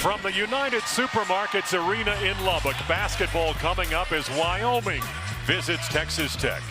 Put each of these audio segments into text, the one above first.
From the United Supermarkets Arena in Lubbock, basketball coming up as Wyoming visits Texas Tech.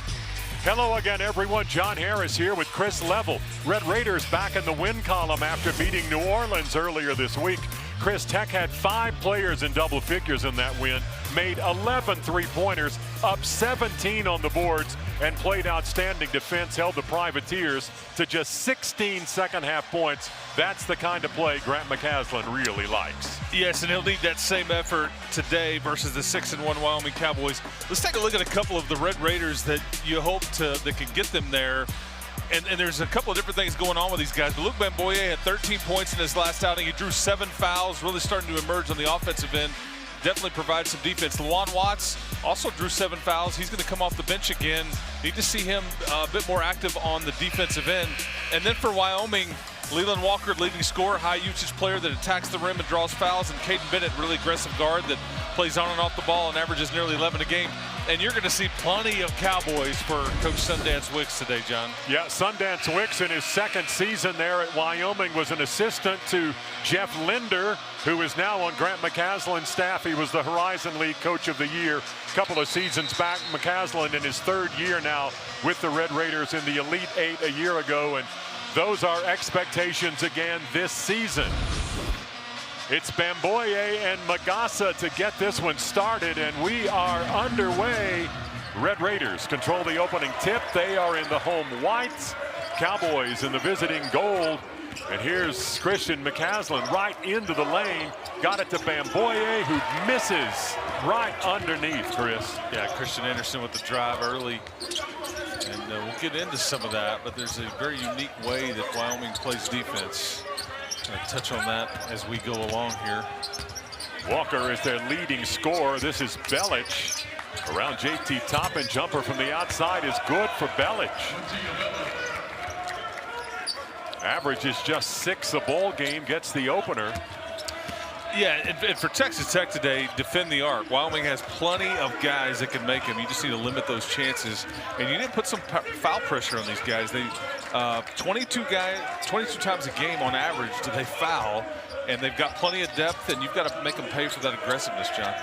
Hello again, everyone. John Harris here with Chris Level. Red Raiders back in the win column after beating New Orleans earlier this week. Chris, Tech had 5 players in double figures in that win, made 11 three-pointers, up 17 on the boards, and played outstanding defense, held the Privateers to just 16 second-half points. That's the kind of play Grant McCasland really likes. Yes, and he'll need that same effort today versus the 6-1 Wyoming Cowboys. Let's take a look at a couple of the Red Raiders that you hope that can get them there. And there's a couple of different things going on with these guys. But Luke Bamboye had 13 points in his last outing. He drew 7 fouls, really starting to emerge on the offensive end. Definitely provides some defense. Lawan Watts also drew 7 fouls. He's going to come off the bench again. Need to see him a bit more active on the defensive end. And then for Wyoming, Leland Walker, leading scorer, high usage player that attacks the rim and draws fouls, and Caden Bennett, really aggressive guard that plays on and off the ball and averages nearly 11 a game. And you're going to see plenty of Cowboys for Coach Sundance Wicks today, John. Yeah, Sundance Wicks in his second season there at Wyoming was an assistant to Jeff Linder, who is now on Grant McCasland's staff. He was the Horizon League Coach of the Year a couple of seasons back. McCasland in his 3rd year now with the Red Raiders in the Elite 8 a year ago, and those are expectations again this season. It's Bamboye and Magassa to get this one started, and we are underway. Red Raiders control the opening tip. They are in the home whites. Cowboys in the visiting gold. And here's Christian McCasland right into the lane. Got it to Bamboye, who misses right underneath, Chris. Yeah, Christian Anderson with the drive early. And we'll get into some of that, but there's a very unique way that Wyoming plays defense. I'll touch on that as we go along here. Walker is their leading scorer. This is Belich around JT Toppin. Jumper from the outside is good for Belich. Average is just 6 a ball game, gets the opener. Yeah, and for Texas Tech today, defend the arc. Wyoming has plenty of guys that can make them. You just need to limit those chances. And you need to put some foul pressure on these guys. They 22 times a game on average do they foul, and they've got plenty of depth, and you've got to make them pay for that aggressiveness, John.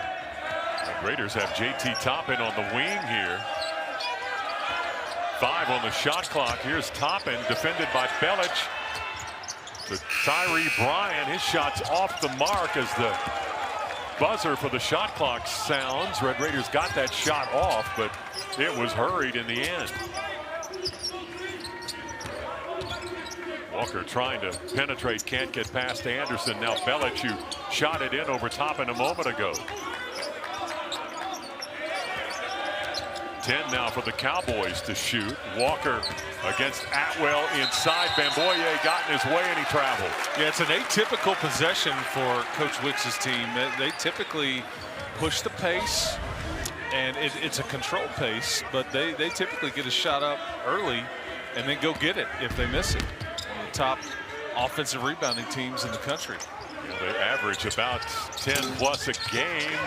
The Raiders have JT Toppin on the wing here. 5 on the shot clock. Here's Toppin, defended by Belich. To Tyree Bryan, his shot's off the mark as the buzzer for the shot clock sounds. Red Raiders got that shot off, but it was hurried in the end. Walker trying to penetrate, can't get past Anderson. Now Belich, who shot it in over Toppin a moment ago. 10 now for the Cowboys to shoot. Walker against Atwell inside. Bamboye got in his way and he traveled. Yeah, it's an atypical possession for Coach Wicks' team. They typically push the pace, and it's a controlled pace, but they typically get a shot up early and then go get it if they miss it. One of the top offensive rebounding teams in the country. Yeah, they average about 10 plus a game.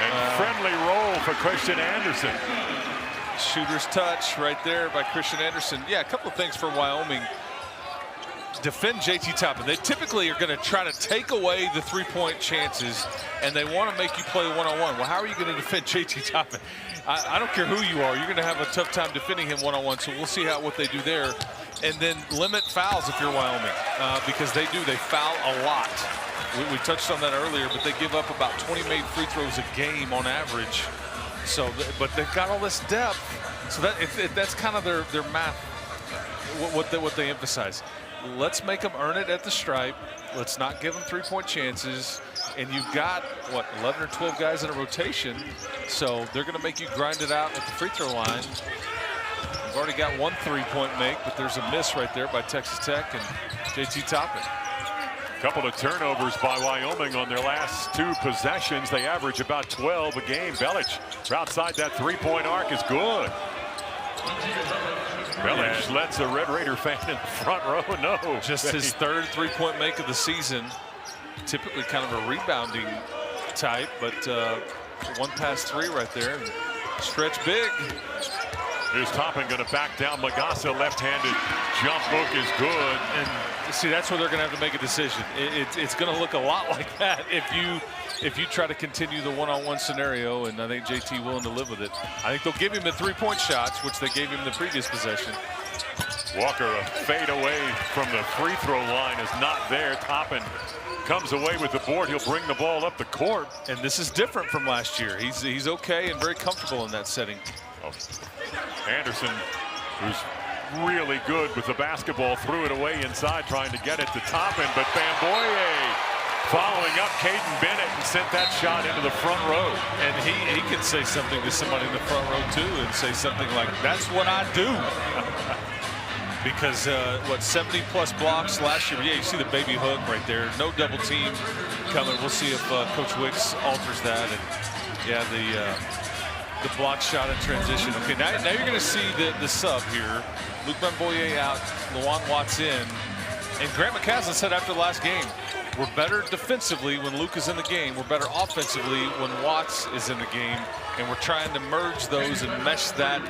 And friendly roll for Christian Anderson. Shooter's touch right there by Christian Anderson. Yeah, a couple of things for Wyoming. Defend JT Toppin. They typically are going to try to take away the 3-point chances, and they want to make you play one-on-one. Well, how are you going to defend JT Toppin? I don't care who you are. You're going to have a tough time defending him one-on-one, so we'll see what they do there. And then limit fouls if you're Wyoming, because they foul a lot. We touched on that earlier, but they give up about 20 made free throws a game on average. So, but they've got all this depth. So that's kind of their math, what they emphasize. Let's make them earn it at the stripe. Let's not give them 3-point chances. And you've got, 11 or 12 guys in a rotation. So they're going to make you grind it out at the free throw line. We've already got 1 3-point make, but there's a miss right there by Texas Tech and JT Toppin. Couple of turnovers by Wyoming on their last 2 possessions. They average about 12 a game. Belich outside that 3-point arc is good. Belich lets a Red Raider fan in the front row know. Just his 3rd 3-point make of the season. Typically kind of a rebounding type, but 1 past 3 right there. Stretch big. Here's Toppin going to back down. Magassa left-handed jump hook is good. And see, that's where they're going to have to make a decision. It's going to look a lot like that if you try to continue the one-on-one scenario, and I think JT willing to live with it. I think they'll give him the three-point shots, which they gave him the previous possession. Walker, a fade away from the free throw line is not there. Toppin comes away with the board. He'll bring the ball up the court. And this is different from last year. He's okay and very comfortable in that setting. Anderson, who's really good with the basketball, threw it away inside trying to get it to Toppin, but Bamboye following up Caden Bennett and sent that shot into the front row. And he can say something to somebody in the front row too and say something like, that's what I do. Because what, 70+ blocks last year? Yeah, you see the baby hook right there. No double team coming. We'll see if Coach Wicks alters that. And yeah, the block shot in transition. Okay, now you're going to see the sub here. Luke Bamboye out, Lawan Watts in. And Grant McCaslin said after the last game, we're better defensively when Luke is in the game. We're better offensively when Watts is in the game. And we're trying to merge those and mesh that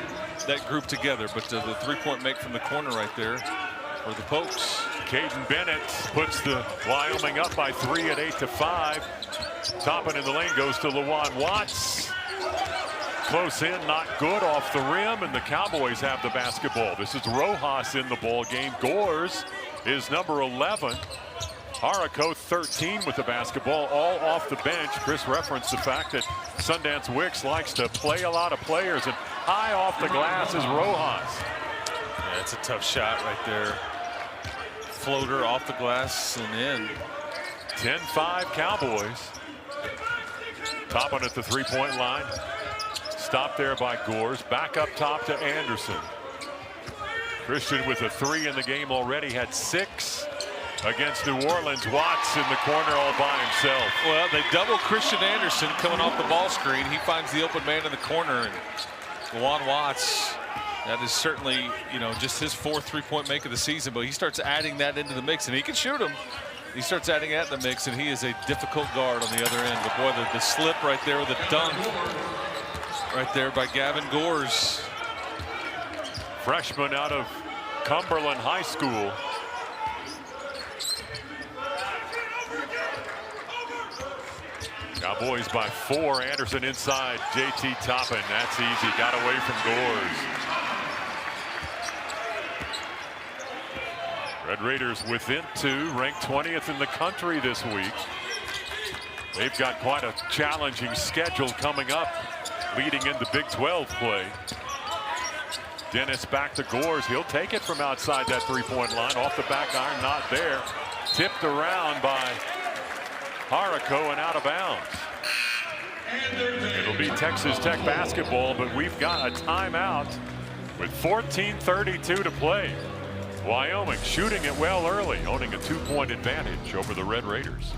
group together. But the three-point make from the corner right there for the Pokes. Caden Bennett puts the Wyoming up by 3 at 8-5. Toppin in the lane goes to Lawan Watts. Close in, not good, off the rim, and the Cowboys have the basketball. This is Rojas in the ball game. Gores is number 11. Haraco 13 with the basketball, all off the bench. Chris referenced the fact that Sundance Wicks likes to play a lot of players, and high off the glass is Rojas. Yeah, it's a tough shot right there. Floater off the glass and in. 10-5 Cowboys. Toppin at the three-point line. Stopped there by Gores. Back up top to Anderson. Christian with a 3 in the game already, had 6 against New Orleans. Watts in the corner all by himself. Well, they double Christian Anderson coming off the ball screen. He finds the open man in the corner, and Lawan Watts, that is certainly, you know, just his 4th three-point make of the season, but he starts adding that into the mix, and he can shoot them. He starts adding that in the mix, and he is a difficult guard on the other end. But boy, the slip right there with the dunk right there by Gavin Gores. Freshman out of Cumberland High School. Cowboys by 4. Anderson inside. JT Toppin. That's easy. Got away from Gores. Red Raiders within 2, ranked 20th in the country this week. They've got quite a challenging schedule coming up, leading into Big 12 play. Dennis back to Gores. He'll take it from outside that three-point line. Off the back iron, not there. Tipped around by Haraco and out of bounds. It'll be Texas Tech basketball, but we've got a timeout with 14:32 to play. Wyoming shooting it well early, owning a 2-point advantage over the Red Raiders.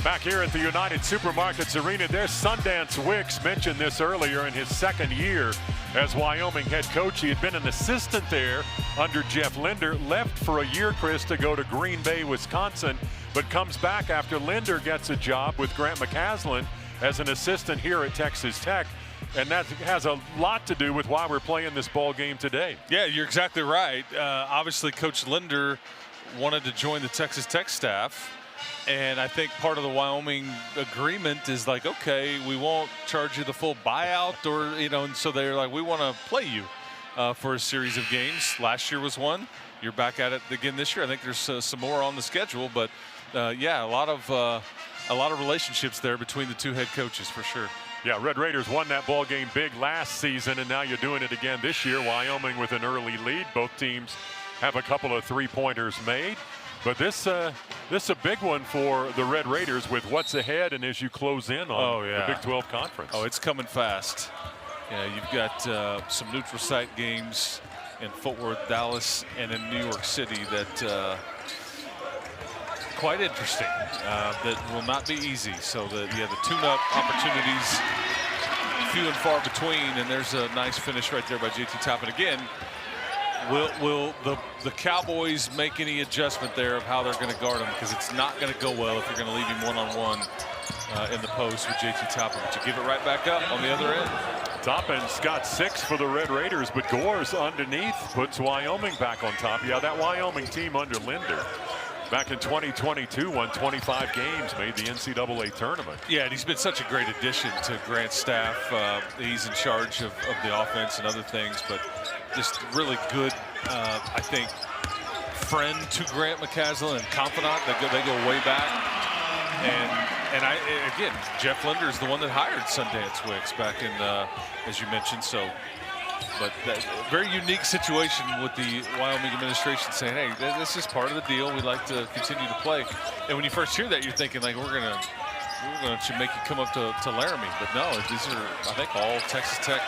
Back here at the United Supermarkets Arena, there's Sundance Wicks. Mentioned this earlier in his second year as Wyoming head coach. He had been an assistant there under Jeff Linder, left for a year, Chris, to go to Green Bay, Wisconsin, but comes back after Linder gets a job with Grant McCasland as an assistant here at Texas Tech. And that has a lot to do with why we're playing this ball game today. Yeah, you're exactly right. Obviously, Coach Linder wanted to join the Texas Tech staff. And I think part of the Wyoming agreement is like, okay, we won't charge you the full buyout, or, you know, and so they're like, we want to play you for a series of games. Last year was one. You're back at it again this year. I think there's some more on the schedule, but yeah, a lot of relationships there between the two head coaches for sure. Yeah, Red Raiders won that ball game big last season, and now you're doing it again this year. Wyoming with an early lead. Both teams have a couple of three-pointers made. But this a big one for the Red Raiders with what's ahead and as you close in on the Big 12 Conference. Oh, it's coming fast. Yeah, you've got some neutral site games in Fort Worth, Dallas, and in New York City that quite interesting. That will not be easy. So the tune-up opportunities few and far between, and there's a nice finish right there by JT Toppin. Again, will the Cowboys make any adjustment there of how they're going to guard him? Because it's not going to go well if you're going to leave him one-on-one in the post with JT Toppin. But you give it right back up on the other end. Toppin's got 6 for the Red Raiders, but Gores underneath puts Wyoming back on top. Yeah, that Wyoming team under Linder back in 2022 won 25 games, made the NCAA tournament. Yeah, and he's been such a great addition to Grant's staff. He's in charge of the offense and other things, but just really good, I think, friend to Grant McCasland and confidant. They go way back. And again, Jeff Linder is the one that hired Sundance Wicks back in, as you mentioned. So, but that very unique situation with the Wyoming administration saying, hey, this is part of the deal. We'd like to continue to play. And when you first hear that, you're thinking like, we're gonna make you come up to Laramie. But no, these are, I think, all Texas Tech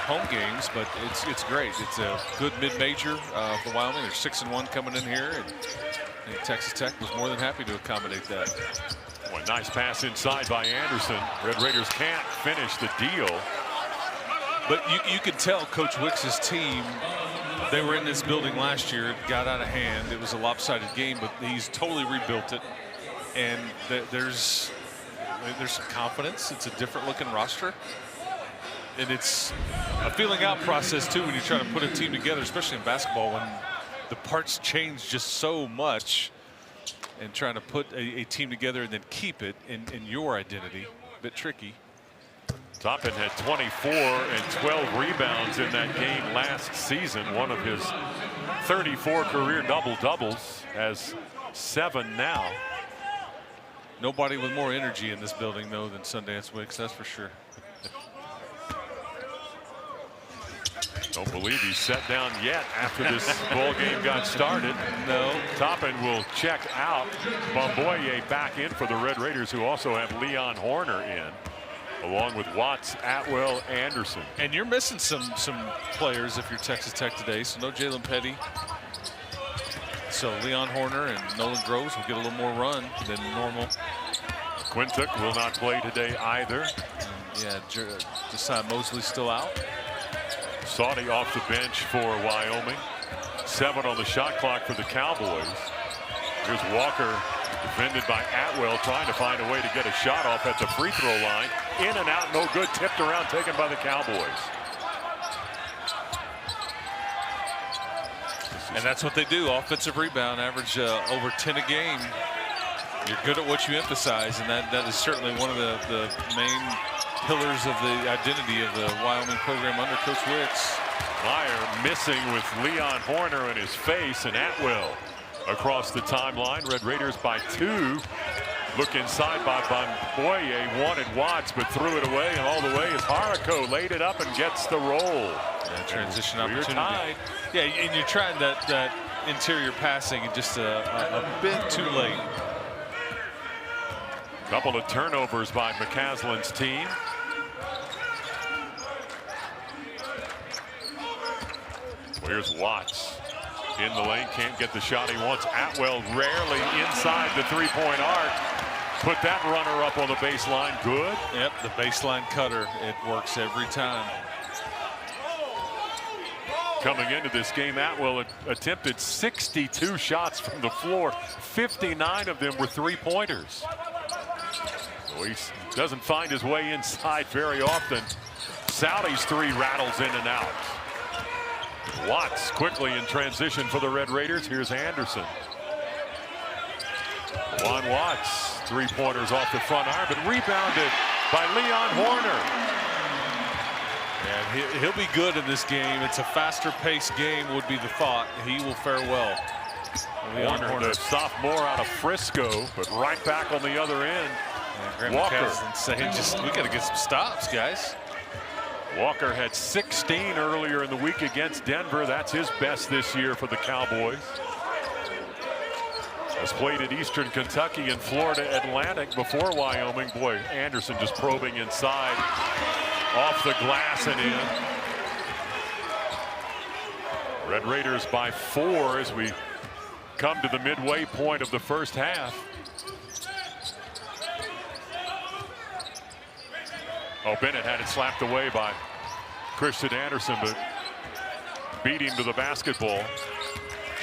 home games. But it's great. It's a good mid-major for Wyoming. They're 6-1 coming in here, and I think Texas Tech was more than happy to accommodate that. Boy, nice pass inside by Anderson. Red Raiders can't finish the deal. But you could tell Coach Wicks' team, they were in this building last year. It got out of hand. It was a lopsided game, but he's totally rebuilt it. And there's some confidence. It's a different looking roster. And it's a feeling out process, too, when you're trying to put a team together, especially in basketball, when the parts change just so much. And trying to put a team together and then keep it in your identity, a bit tricky. Toppin had 24 and 12 rebounds in that game last season. One of his 34 career double-doubles, has 7 now. Nobody with more energy in this building, though, than Sundance Wicks, that's for sure. Don't believe he's set down yet after this ball game got started. No. Toppin will check out. Bomboye back in for the Red Raiders, who also have Leon Horner in, along with Watts, Atwell, Anderson. And you're missing some players if you're Texas Tech today. So no Jalen Petty. So Leon Horner and Nolan Groves will get a little more run than normal. Quintuck will not play today either. And yeah, Josiah Mosley still out. Saudi off the bench for Wyoming. 7 on the shot clock for the Cowboys. Here's Walker, defended by Atwell, trying to find a way to get a shot off at the free throw line. In and out, no good. Tipped around, taken by the Cowboys. And that's what they do. Offensive rebound, average over 10 a game. You're good at what you emphasize, and that is certainly one of the main pillars of the identity of the Wyoming program under Coach Wicks. Meyer missing with Leon Horner in his face, and Atwell across the timeline. Red Raiders by 2. Look inside by Bomboye, wanted Watts, but threw it away, and all the way is Harako. Laid it up and gets the roll. Yeah, transition opportunity. Tied. Yeah, and you're trying that interior passing, and just a bit too late. Couple of turnovers by McCasland's team. Here's Watts in the lane, can't get the shot he wants. Atwell rarely inside the three-point arc. Put that runner up on the baseline. Good. Yep, the baseline cutter. It works every time. Coming into this game, Atwell attempted 62 shots from the floor. 59 of them were three-pointers. So he doesn't find his way inside very often. Sally's three rattles in and out. Watts quickly in transition for the Red Raiders. Here's Anderson. Juan Watts, three-pointers off the front iron, but rebounded by Leon Horner. And he'll be good in this game. It's a faster-paced game would be the thought. He will fare well. Horner, the sophomore out of Frisco, but right back on the other end. Walker saying, we got to get some stops, guys. Walker had 16 earlier in the week against Denver. That's his best this year for the Cowboys. Has played at Eastern Kentucky and Florida Atlantic before Wyoming. Boy, Anderson just probing inside, off the glass and in. Red Raiders by 4 as we come to the midway point of the first half. Oh, Bennett had it slapped away by Christian Anderson, but beat him to the basketball.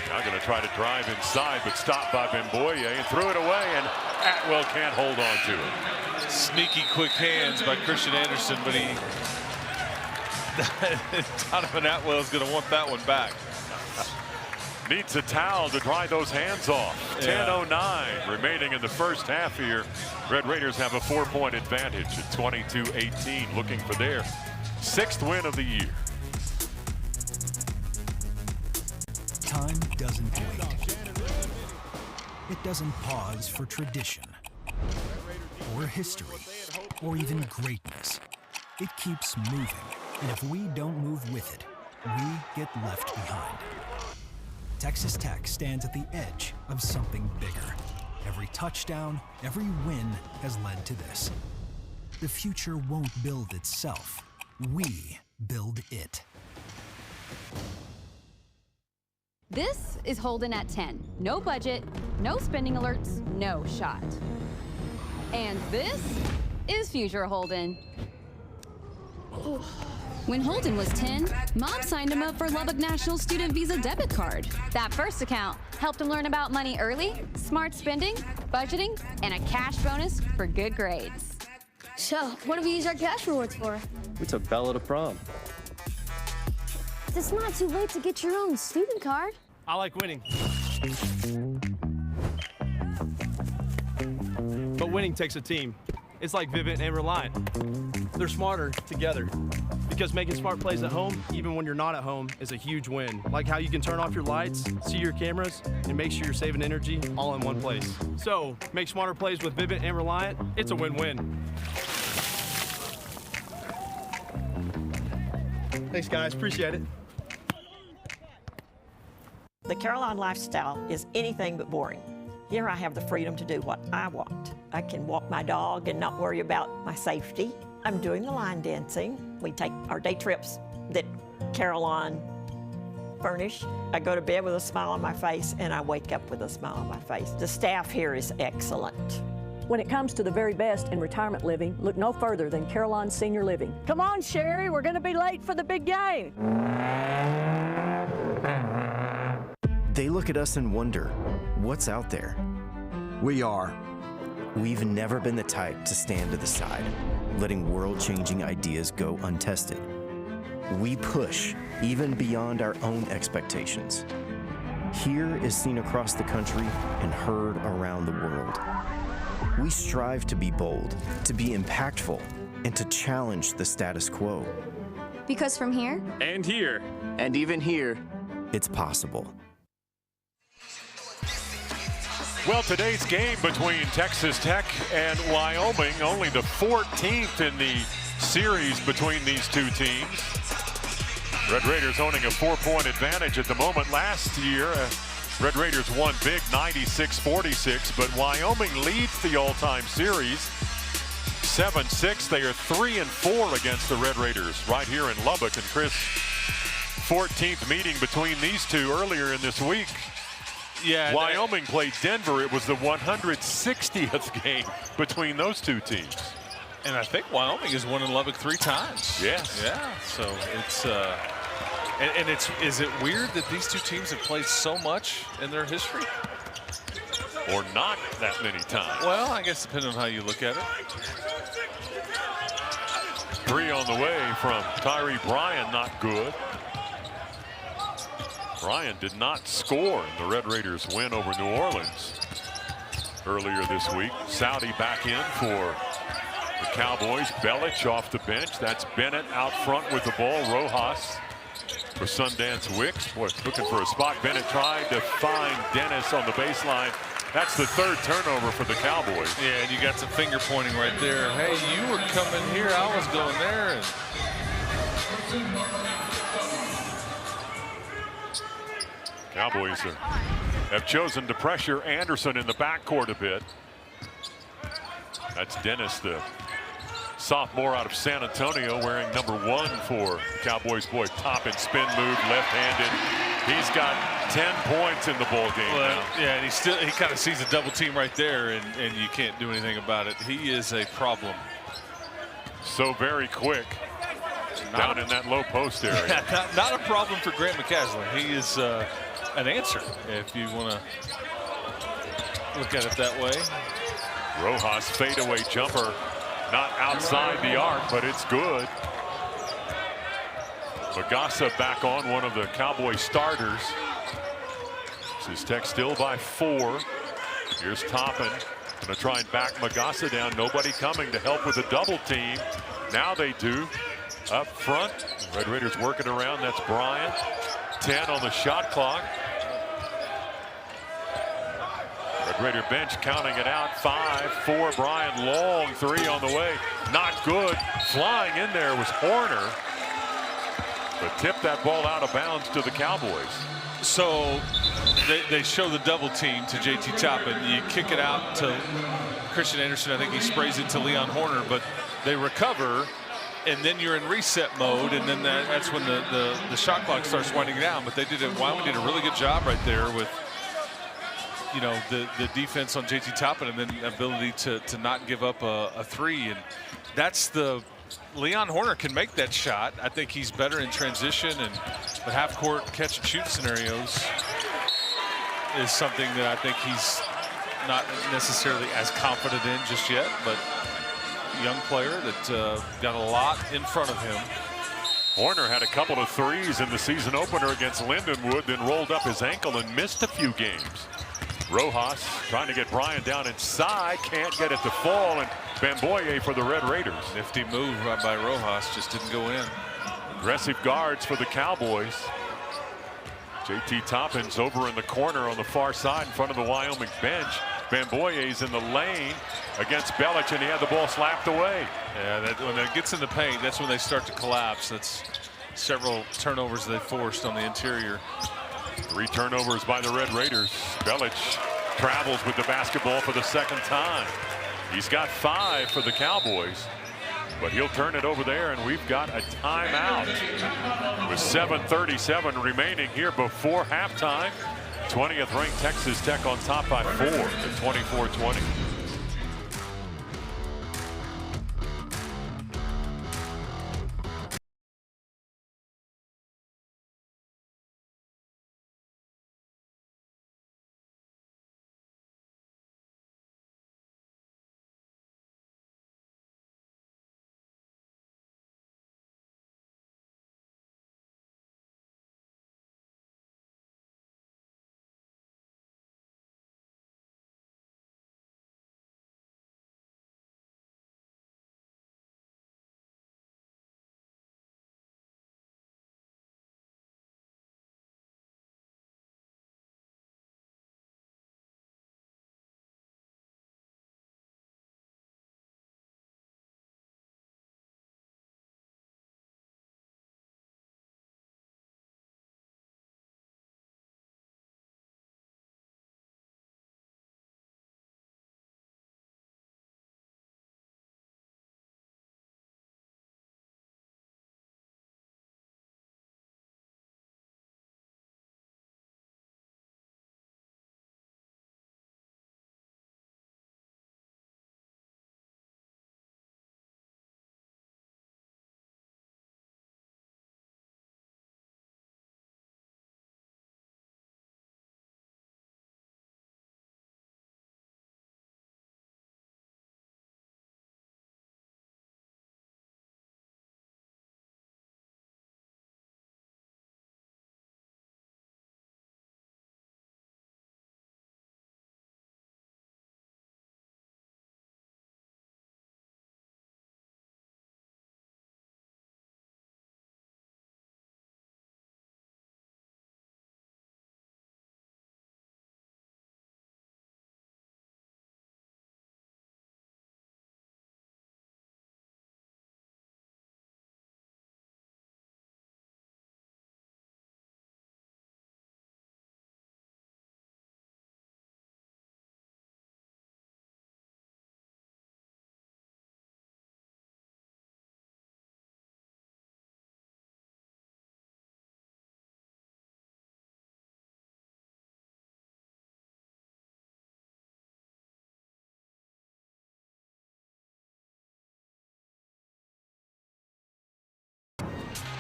Now going to try to drive inside, but stopped by Bemboye and threw it away, and Atwell can't hold on to it. Sneaky quick hands by Christian Anderson, but Donovan Atwell is going to want that one back. Needs a towel to dry those hands off. 10:09 remaining in the first half here. Red Raiders have a 4-point advantage at 22-18, looking for their 6th win of the year. Time doesn't wait. It doesn't pause for tradition, or history, or even greatness. It keeps moving, and if we don't move with it, we get left behind. Texas Tech stands at the edge of something bigger. Every touchdown, every win has led to this. The future won't build itself. We build it. This is Holden at 10. No budget, no spending alerts, no shot. And this is Future Holden. When Holden was 10, Mom signed him up for Lubbock National Student Visa debit card. That first account helped him learn about money early, smart spending, budgeting, and a cash bonus for good grades. So, what do we use our cash rewards for? We took Bella to prom. It's not too late to get your own student card. I like winning. But winning takes a team. It's like Vivint and Reliant. They're smarter together. Because making smart plays at home, even when you're not at home, is a huge win. Like how you can turn off your lights, see your cameras, and make sure you're saving energy all in one place. So, make smarter plays with Vivint and Reliant. It's a win-win. Thanks, guys. Appreciate it. The Caroline lifestyle is anything but boring. Here I have the freedom to do what I want. I can walk my dog and not worry about my safety. I'm doing the line dancing. We take our day trips that Caroline furnish. I go to bed with a smile on my face and I wake up with a smile on my face. The staff here is excellent. When it comes to the very best in retirement living, look no further than Caroline Senior Living. Come on, Sherry, we're gonna be late for the big game. They look at us and wonder, what's out there? We are. We've never been the type to stand to the side, letting world-changing ideas go untested. We push even beyond our own expectations. Here is seen across the country and heard around the world. We strive to be bold, to be impactful, and to challenge the status quo. Because from here, And here. And even here. It's possible. Well, today's game between Texas Tech and Wyoming, only the 14th in the series between these two teams. Red Raiders owning a 4-point advantage at the moment. Last year, Red Raiders won big, 96-46, but Wyoming leads the all-time series 7-6. They are 3-4 against the Red Raiders right here in Lubbock. And Chris, 14th meeting between these two earlier in this week. Yeah, Wyoming played Denver. It was the 160th game between those two teams. And I think Wyoming has won in Lubbock 3 times. Yes. Yeah. So it's and is it weird that these two teams have played so much in their history? Or not that many times. Well, I guess depending on how you look at it. 3 on the way from Tyree Bryan, not good. Bryan did not score in the Red Raiders' win over New Orleans earlier this week. Saudi back in for the Cowboys. Belich off the bench. That's Bennett out front with the ball. Rojas for Sundance Wicks. Boy, looking for a spot. Bennett tried to find Dennis on the baseline. That's the 3rd turnover for the Cowboys. Yeah, and you got some finger pointing right there. Hey, you were coming here, I was going there. And Cowboys have chosen to pressure Anderson in the backcourt a bit. That's Dennis, the sophomore out of San Antonio, wearing number 1 for Cowboys. Boy, top and spin move, left-handed. He's got 10 points in the ball game now. Yeah, and he kind of sees a double team right there, and you can't do anything about it. He is a problem. So very quick down in that low post area. Not a problem for Grant McCaslin. He is an answer if you want to look at it that way. Rojas fadeaway jumper, not outside the arc, but it's good. Magassa back on, one of the Cowboy starters. This is Tech still by 4. Here's Toppin. Gonna try and back Magassa down. Nobody coming to help with a double team. Now they do. Up front, Red Raiders working around. That's Bryant. 10 on the shot clock. Red Raider bench counting it out. 5-4. Bryant, long 3 on the way. Not good. Flying in there was Horner, but tipped that ball out of bounds to the Cowboys. So they show the double team to JT Toppin. You kick it out to Christian Anderson. I think he sprays it to Leon Horner, but they recover, and then you're in reset mode, and then that's when the shot clock starts winding down. But Wyoming did a really good job right there with, you know, the defense on JT Toppin, and then the ability to not give up a 3. And that's the Leon Horner can make that shot. I think he's better in transition, and the half-court catch-and-shoot scenarios is something that I think he's not necessarily as confident in just yet, but young player that got a lot in front of him. Horner had a couple of 3s in the season opener against Lindenwood, then rolled up his ankle and missed a few games. Rojas trying to get Bryan down inside, can't get it to fall, and Bamboye for the Red Raiders. Nifty move by Rojas, just didn't go in. Aggressive guards for the Cowboys. JT Toppin's over in the corner on the far side in front of the Wyoming bench. Bamboye's in the lane against Belich, and he had the ball slapped away. Yeah, when that gets in the paint, that's when they start to collapse. That's several turnovers they forced on the interior. 3 turnovers by the Red Raiders. Belich travels with the basketball for the 2nd time. He's got 5 for the Cowboys, but he'll turn it over there, and we've got a timeout with 7:37 remaining here before halftime. 20th ranked Texas Tech on top by 4 at 24-20.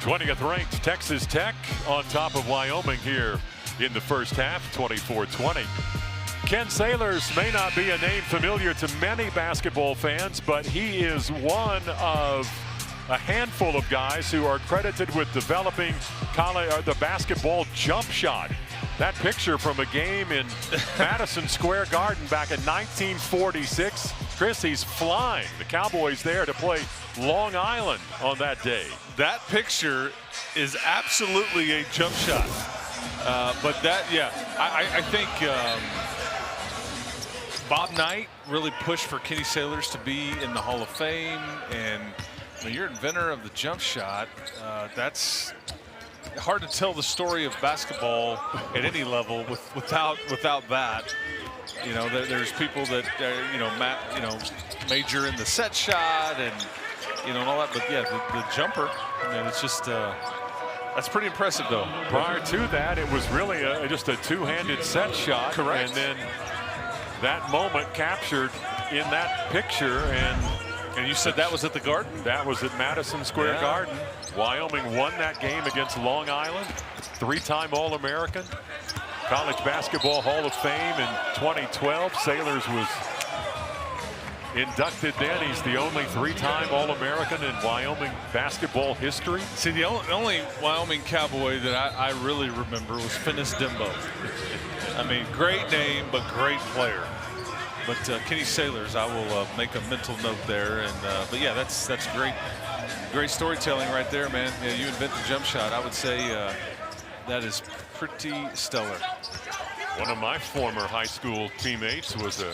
20th ranked Texas Tech on top of Wyoming here in the first half, 24-20. Ken Sailors may not be a name familiar to many basketball fans, but he is one of a handful of guys who are credited with developing the basketball jump shot. That picture from a game in Madison Square Garden back in 1946. Chris, he's flying. The Cowboys there to play Long Island on that day. That picture is absolutely a jump shot. But that, yeah, I think Bob Knight really pushed for Kenny Sailors to be in the Hall of Fame, and you're inventor of the jump shot. That's hard to tell the story of basketball at any level without that. You know, there's people that major in the set shot and and all that, but yeah, the jumper. I mean, it's just that's pretty impressive, though. Prior to that, it was really just a two-handed set shot. Correct. And then that moment captured in that picture, and you said that was at the Garden? That was at Madison Square Garden. Wyoming won that game against Long Island. Three-time All-American. College Basketball Hall of Fame in 2012. Sailors was inducted then. He's the only three-time All-American in Wyoming basketball history. See, the only Wyoming Cowboy that I really remember was Finis Dembo. I mean, great name, but great player. But Kenny Sailors, I will make a mental note there. And but yeah, that's great storytelling right there, man. Yeah, you invent the jump shot. I would say that is pretty stellar. One of my former high school teammates was a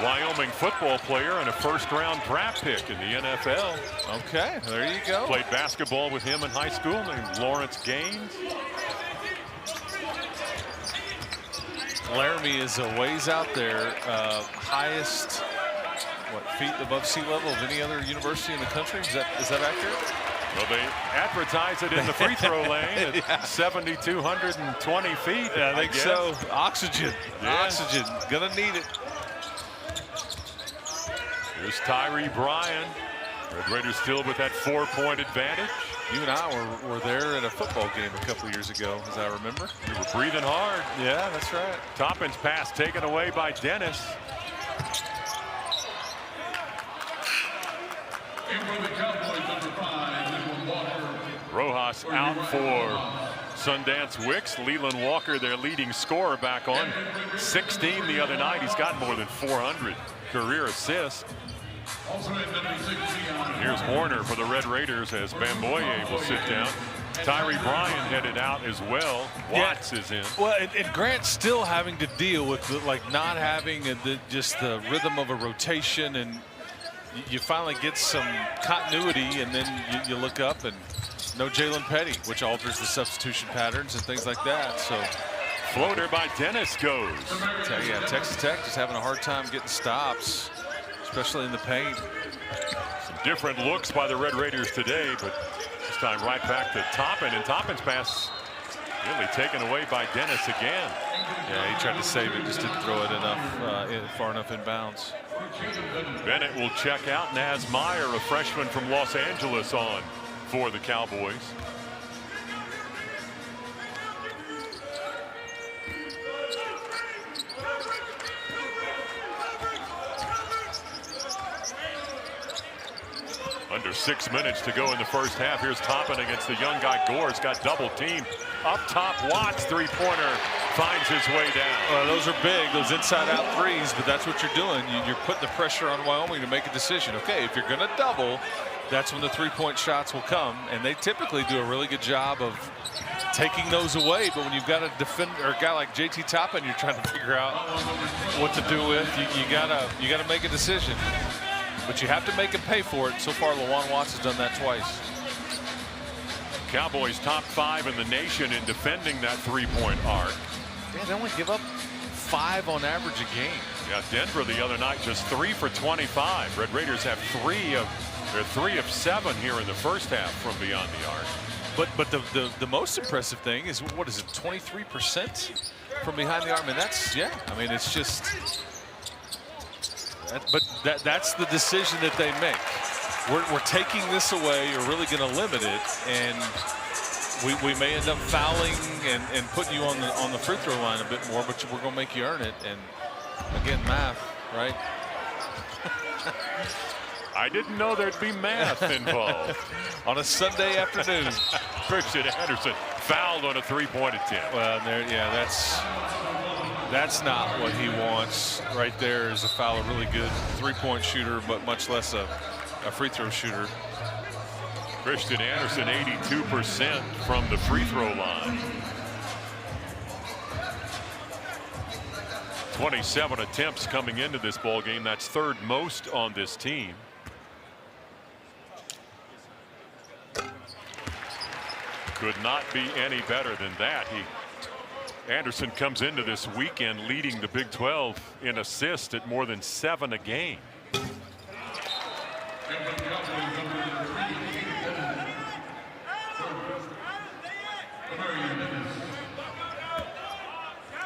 Wyoming football player and a first-round draft pick in the NFL. Okay, there you go. Played basketball with him in high school, named Lawrence Gaines. Laramie is a ways out there. Highest, feet above sea level of any other university in the country? Is that accurate? Well, they advertise it in the free throw lane at 7,220 feet. Yeah, I think so. Oxygen. Yeah. Oxygen. Gonna need it. Here's Tyree Bryan. Red Raiders still with that 4-point advantage. You and I were there at a football game a couple years ago, as I remember. We were breathing hard. Yeah, that's right. Toppin's pass taken away by Dennis. Rojas out for Sundance Wicks. Leland Walker, their leading scorer, back on 16 the other night. He's got more than 400 career assists. Here's Horner for the Red Raiders as Bamboye will sit down. Tyree Bryan headed out as well. Watts is in. Well, and Grant's still having to deal with not having just the rhythm of a rotation, and you finally get some continuity, and then you look up and no Jalen Petty, which alters the substitution patterns and things like that. So floater by Dennis goes. Yeah, Texas Tech just having a hard time getting stops, especially in the paint. Some different looks by the Red Raiders today, but this time right back to Toppin, and Toppin's pass really taken away by Dennis again. Yeah, he tried to save it, just didn't throw it enough, far enough in bounds. Bennett will check out. Naz Meyer, a freshman from Los Angeles, on for the Cowboys. Under 6 minutes to go in the first half. Here's Toppin against the young guy Gore's got double teamed. Up top, Watts, three-pointer, finds his way down. Those are big, those inside-out threes, but that's what you're doing. You're putting the pressure on Wyoming to make a decision. Okay, if you're going to double, that's when the three-point shots will come, and they typically do a really good job of taking those away. But when you've got a defender or a guy like JT Toppin, you're trying to figure out what to do with. You gotta make a decision. But you have to make him pay for it. So far, Lawan Watts has done that twice. Cowboys top 5 in the nation in defending that three-point arc. Yeah, they only give up 5 on average a game. Yeah, Denver the other night just 3 for 25. Red Raiders have 3 of 7 here in the first half from beyond the arc. But the most impressive thing is, what is it, 23% from behind the arc? I mean, that's, yeah. I mean, it's just. But that's the decision that they make. we're taking this away, or really going to limit it, and we may end up fouling and putting you on the free throw line a bit more, but we're going to make you earn it. And again, math, right? I didn't know there'd be math involved. On a Sunday afternoon. Christian Anderson fouled on a three-point attempt. Well, yeah, that's not what he wants. Right there is a foul, a really good three-point shooter, but much less a free throw shooter. Christian Anderson, 82% from the free throw line. 27 attempts coming into this ball game. That's third most on this team. Could not be any better than that. Anderson comes into this weekend leading the Big 12 in assists at more than 7 a game.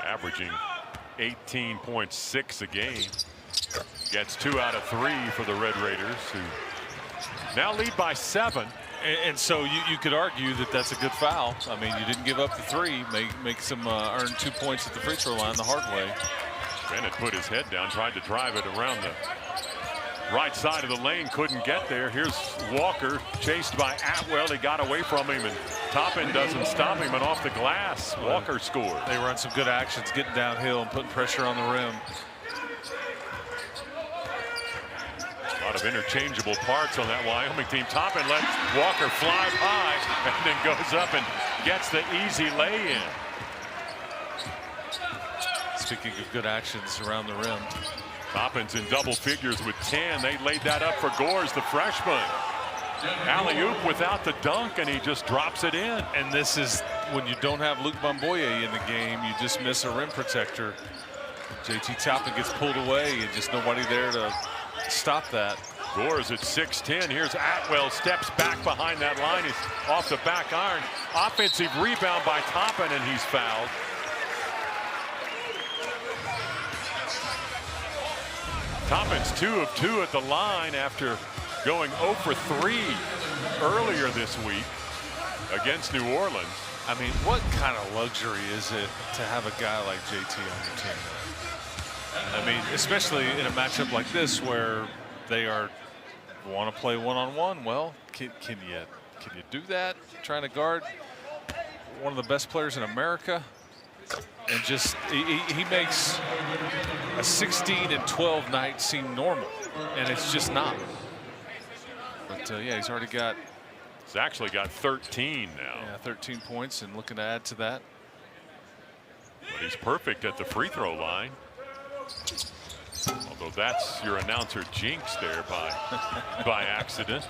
Averaging 18.6 a game. Gets 2 out of 3 for the Red Raiders, who now lead by 7. And so you could argue that that's a good foul. I mean, you didn't give up the 3, make some earn 2 points at the free throw line the hard way. Bennett put his head down, tried to drive it around the right side of the lane, couldn't get there. Here's Walker chased by Atwell. He got away from him, and Toppin doesn't stop him, and off the glass, Walker scores. They run some good actions, getting downhill and putting pressure on the rim. A lot of interchangeable parts on that Wyoming team. Toppin lets Walker fly high and then goes up and gets the easy lay-in. Speaking of good actions around the rim. Toppin's in double figures with 10. They laid that up for Gores, the freshman. Alley-oop without the dunk, and he just drops it in. And this is when you don't have Luke Bamboye in the game, you just miss a rim protector. JT Toppin gets pulled away and just nobody there to stop that. Gores at 6'10". Here's Atwell, steps back behind that line. He's off the back iron. Offensive rebound by Toppin, and he's fouled. Toppin's 2 of 2 at the line after going 0 for 3 earlier this week against New Orleans. I mean, what kind of luxury is it to have a guy like JT on your team? I mean, especially in a matchup like this where they want to play one-on-one. Well, can you do that? Trying to guard one of the best players in America, and just he makes a 16 and 12 night seem normal, and it's just not. But yeah, he's already got. He's actually got 13 now. Yeah, 13 points, and looking to add to that. But he's perfect at the free throw line. Although that's your announcer jinx there by accident.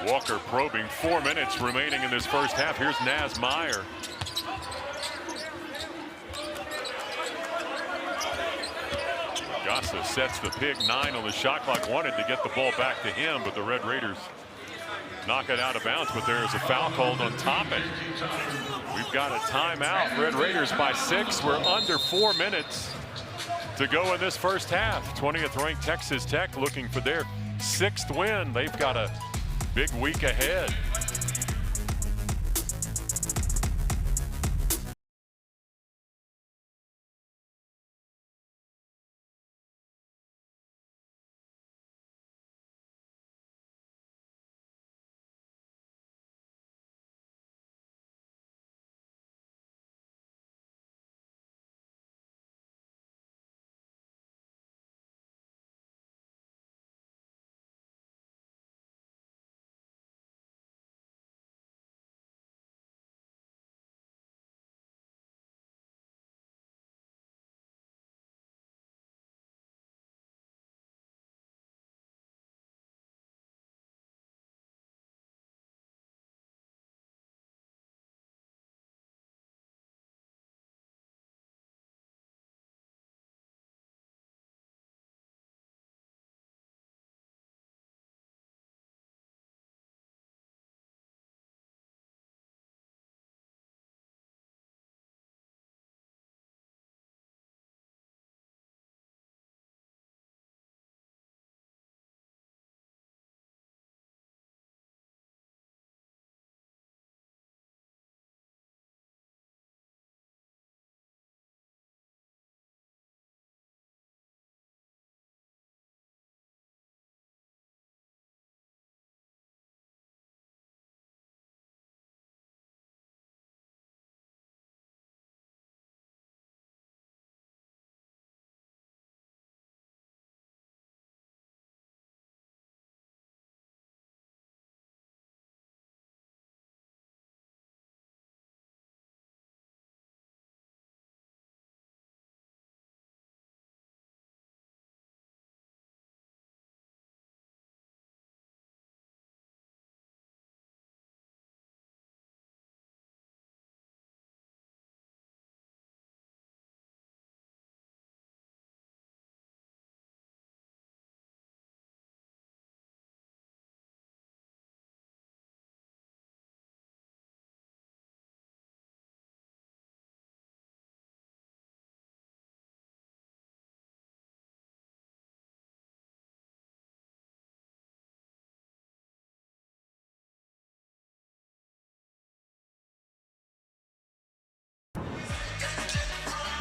Walker probing. 4 minutes remaining in this first half. Here's Naz Meyer. Gossa sets the pick. 9 on the shot clock. Wanted to get the ball back to him, but the Red Raiders knock it out of bounds. But there is a foul called on Toppin. We've got a timeout. Red Raiders by 6. We're under 4 minutes to go in this first half. 20th ranked Texas Tech looking for their 6th win. They've got a big week ahead.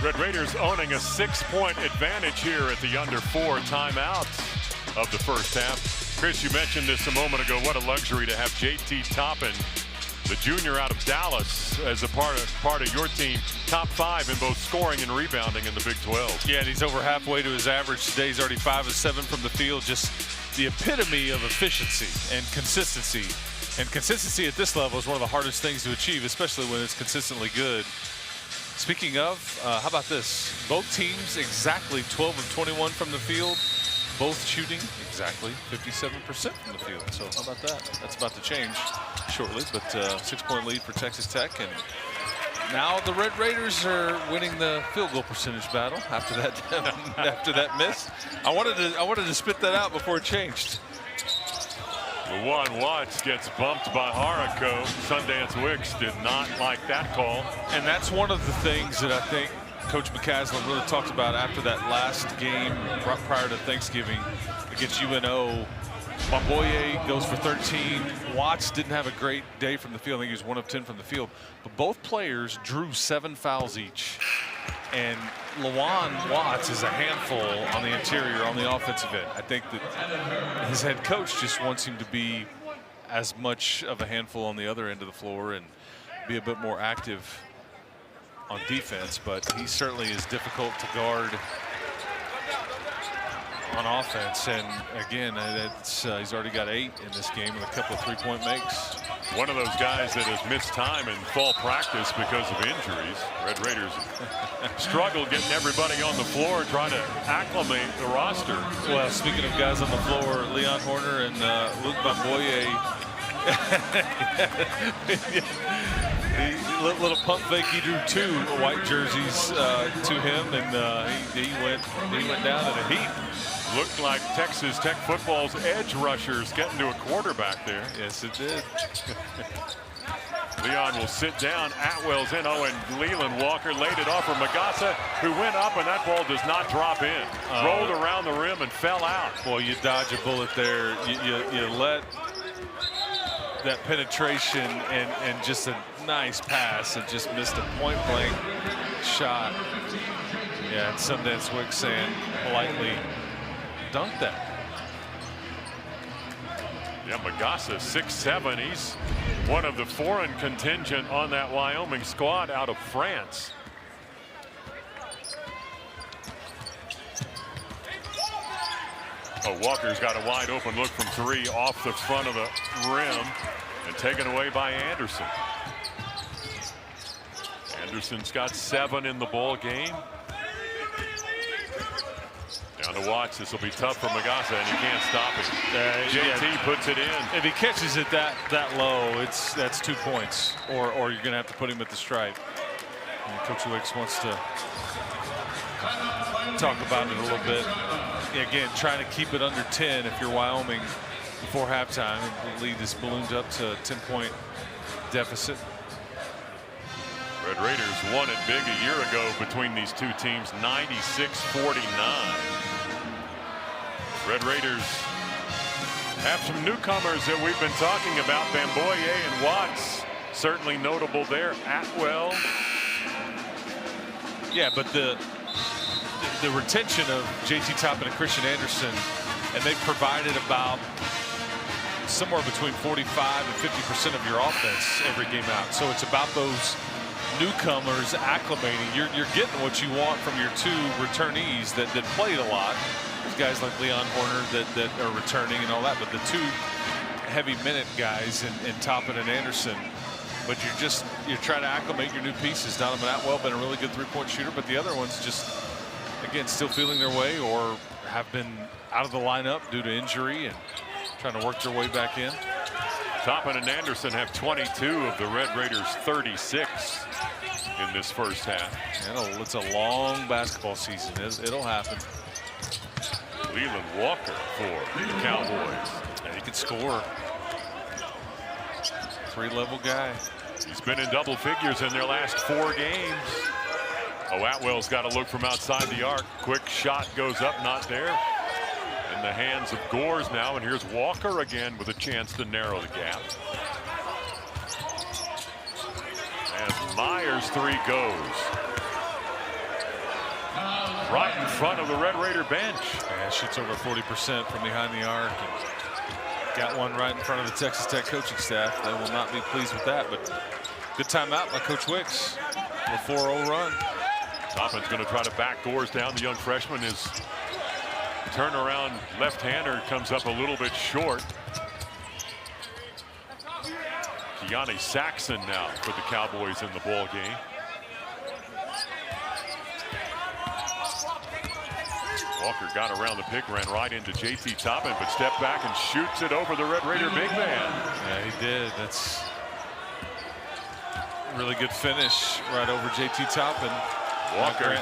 Red Raiders owning a 6-point advantage here at the under 4 timeouts of the first half. Chris, you mentioned this a moment ago. What a luxury to have J.T. Toppin, the junior out of Dallas, as a part of your team. Top 5 in both scoring and rebounding in the Big 12. Yeah, and he's over halfway to his average today. He's already 5 of 7 from the field. Just the epitome of efficiency and consistency. And consistency at this level is one of the hardest things to achieve, especially when it's consistently good. Speaking of, how about this? Both teams exactly 12 of 21 from the field. Both shooting exactly 57% from the field. So how about that? That's about to change shortly, but 6-point lead for Texas Tech. And now the Red Raiders are winning the field goal percentage battle after that after that miss. I wanted to spit that out before it changed. Lawan Watts gets bumped by Harako. Sundance Wicks did not like that call. And that's one of the things that I think Coach McCaslin really talked about after that last game prior to Thanksgiving against UNO. Bamboye goes for 13. Watts didn't have a great day from the field. I think he was 1 of 10 from the field. But both players drew 7 fouls each. And Lawan Watts is a handful on the interior, on the offensive end. I think that his head coach just wants him to be as much of a handful on the other end of the floor and be a bit more active on defense, but he certainly is difficult to guard on offense. And again, he's already got 8 in this game with a couple of 3-point makes. One of those guys that has missed time in fall practice because of injuries. Red Raiders struggle getting everybody on the floor, trying to acclimate the roster. Well, speaking of guys on the floor, Leon Horner and Luke Bamboye, little pump fake. He drew 2 white jerseys to him, and he went down in a heap. Looked like Texas Tech football's edge rushers getting to a quarterback there. Yes, it did. Leon will sit down. Atwell's in. Oh, and Leland Walker laid it off for Magassa, who went up, and that ball does not drop in. Rolled around the rim and fell out. Well, you dodge a bullet there. You let that penetration and just a nice pass and just missed a point-blank shot. Yeah, and Sundance Wicks saying politely, dunk that. Yeah, Magassa 6'7". He's one of the foreign contingent on that Wyoming squad out of France. Oh, Walker's got a wide open look from 3 off the front of the rim and taken away by Anderson. Anderson's got 7 in the ball game. Down to Watts. This will be tough for Magassa, and he can't stop it. JT puts it in. If he catches it that low, that's 2 points, or you're going to have to put him at the stripe. And Coach Wicks wants to talk about it a little bit. Again, trying to keep it under 10 if you're Wyoming before halftime. The lead is ballooned up to a 10-point deficit. Red Raiders won it big a year ago between these two teams, 96-49. Red Raiders have some newcomers that we've been talking about. Bamboye and Watts certainly notable there. Atwell. Yeah, but the retention of J.T. Toppin and Christian Anderson, and they've provided about somewhere between 45 and 50% of your offense every game out. So it's about those newcomers acclimating. You're getting what you want from your 2 returnees that played a lot. There's guys like Leon Horner that are returning and all that, but the 2 heavy minute guys in Toppin and Anderson. But you're trying to acclimate your new pieces. Donovan Atwell been a really good 3-point shooter, but the other ones just, again, still feeling their way or have been out of the lineup due to injury and trying to work their way back in. Toppin and Anderson have 22 of the Red Raiders' 36 in this first half. It's a long basketball season. It'll happen. Leland Walker for the Cowboys. And he can score. 3-level guy. He's been in double figures in their last 4 games. Oh, Atwell's got to look from outside the arc. Quick shot goes up, not there. In the hands of Gores now, and here's Walker again with a chance to narrow the gap. As Myers' 3 goes. right in front of the Red Raider bench. Yeah, shoots over 40% from behind the arc. And got one right in front of the Texas Tech coaching staff. They will not be pleased with that, but good timeout by Coach Wicks. A 4-0 run. Toppin's going to try to back doors down the young freshman. His turnaround left-hander comes up a little bit short. Keontae Saxon now for the Cowboys in the ball game. Walker got around the pick, ran right into JT Toppin, but stepped back and shoots it over the Red Raider big man. Yeah, he did. That's a really good finish right over JT Toppin. Walker.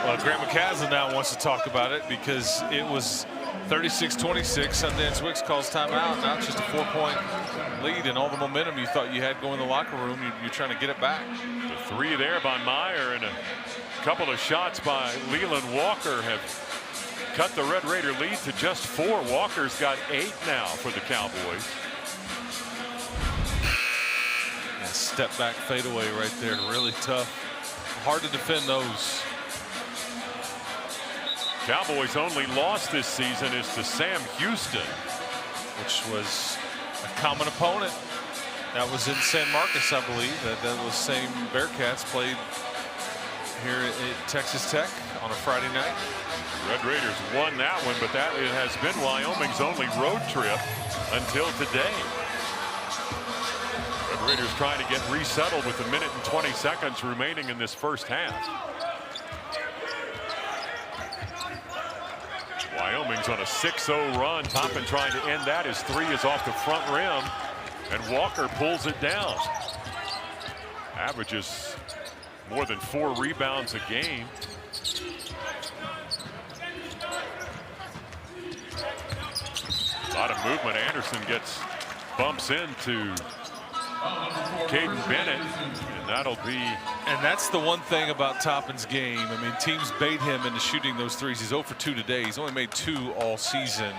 Well, Grant McCaslin now wants to talk about it because it was 36-26. Sundance Wicks calls timeout. Now it's just a 4-point lead, and all the momentum you thought you had going in the locker room, you're trying to get it back. The three there by Meyer and a couple of shots by Leland Walker have cut the Red Raider lead to just 4. Walker's got 8 now for the Cowboys. And step back fadeaway right there, really tough. Hard to defend those. Cowboys' only loss this season is to Sam Houston, which was a common opponent. That was in San Marcos, I believe. That was same Bearcats played here at Texas Tech on a Friday night. Red Raiders won that one, but that it has been Wyoming's only road trip until today. Red Raiders trying to get resettled with 1 minute and 20 seconds remaining in this first half. Wyoming's on a 6-0 run. Toppin trying to end that. His 3 is off the front rim, and Walker pulls it down. Averages more than 4 rebounds a game. A lot of movement. Anderson bumps into Caden Bennett, and that'll be. And that's the one thing about Toppin's game. I mean, teams bait him into shooting those threes. He's 0 for 2 today. He's only made 2 all season.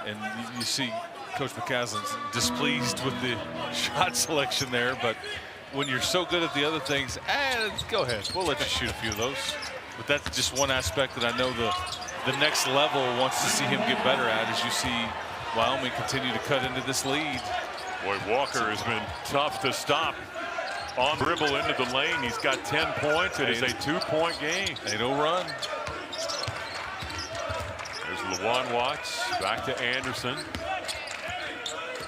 And you see Coach McCaslin's displeased with the shot selection there. But when you're so good at the other things, go ahead. We'll let you shoot a few of those. But that's just one aspect that I know the next level wants to see him get better at, as you see Wyoming continue to cut into this lead. Boy, Walker has been tough to stop. On dribble into the lane, he's got 10 points. It is a 2-point game. 8-0 run. There's LaJuan Watts back to Anderson.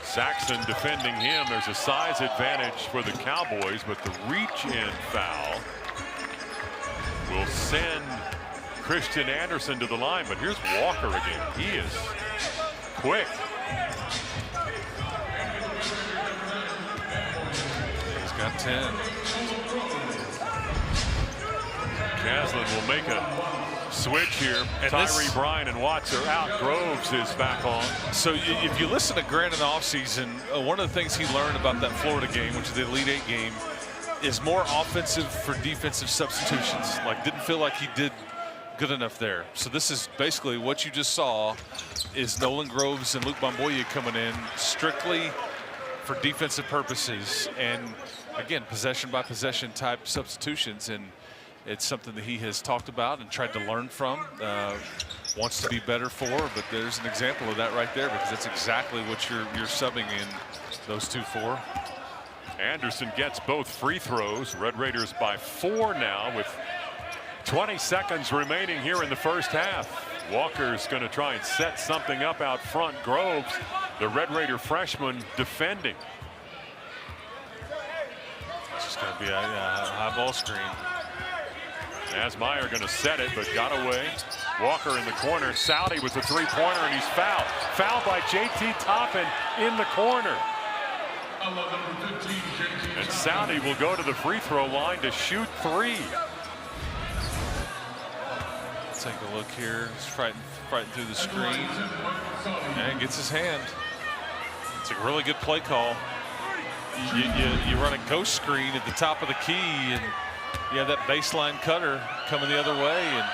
Saxon defending him. There's a size advantage for the Cowboys, but the reach-in foul will send Christian Anderson to the line. But here's Walker again. He is quick. Got 10. Caslin will make a switch here. And Tyree Bryan and Watts are out. Groves is back on. So if you listen to Grant in the offseason, one of the things he learned about that Florida game, which is the Elite 8 game, is more offensive for defensive substitutions. Like, didn't feel like he did good enough there. So this is basically what you just saw is Nolan Groves and Luke Bomboya coming in strictly for defensive purposes, and again, possession by possession type substitutions, and it's something that he has talked about and tried to learn from, wants to be better for. But there's an example of that right there, because that's exactly what you're subbing in those 2 for. Anderson gets both free throws. Red Raiders by 4 now with 20 seconds remaining here in the first half. Walker's going to try and set something up out front. Groves, the Red Raider freshman, defending. It's just going to be a high ball screen. Asmeyer going to set it, but got away. Walker in the corner. Saudi with the 3-pointer, and he's fouled. Fouled by JT Toppin in the corner. And Saudi will go to the free throw line to shoot 3. Take a look here. He's fighting through the screen and gets his hand. It's a really good play call. You run a ghost screen at the top of the key, and you have that baseline cutter coming the other way, and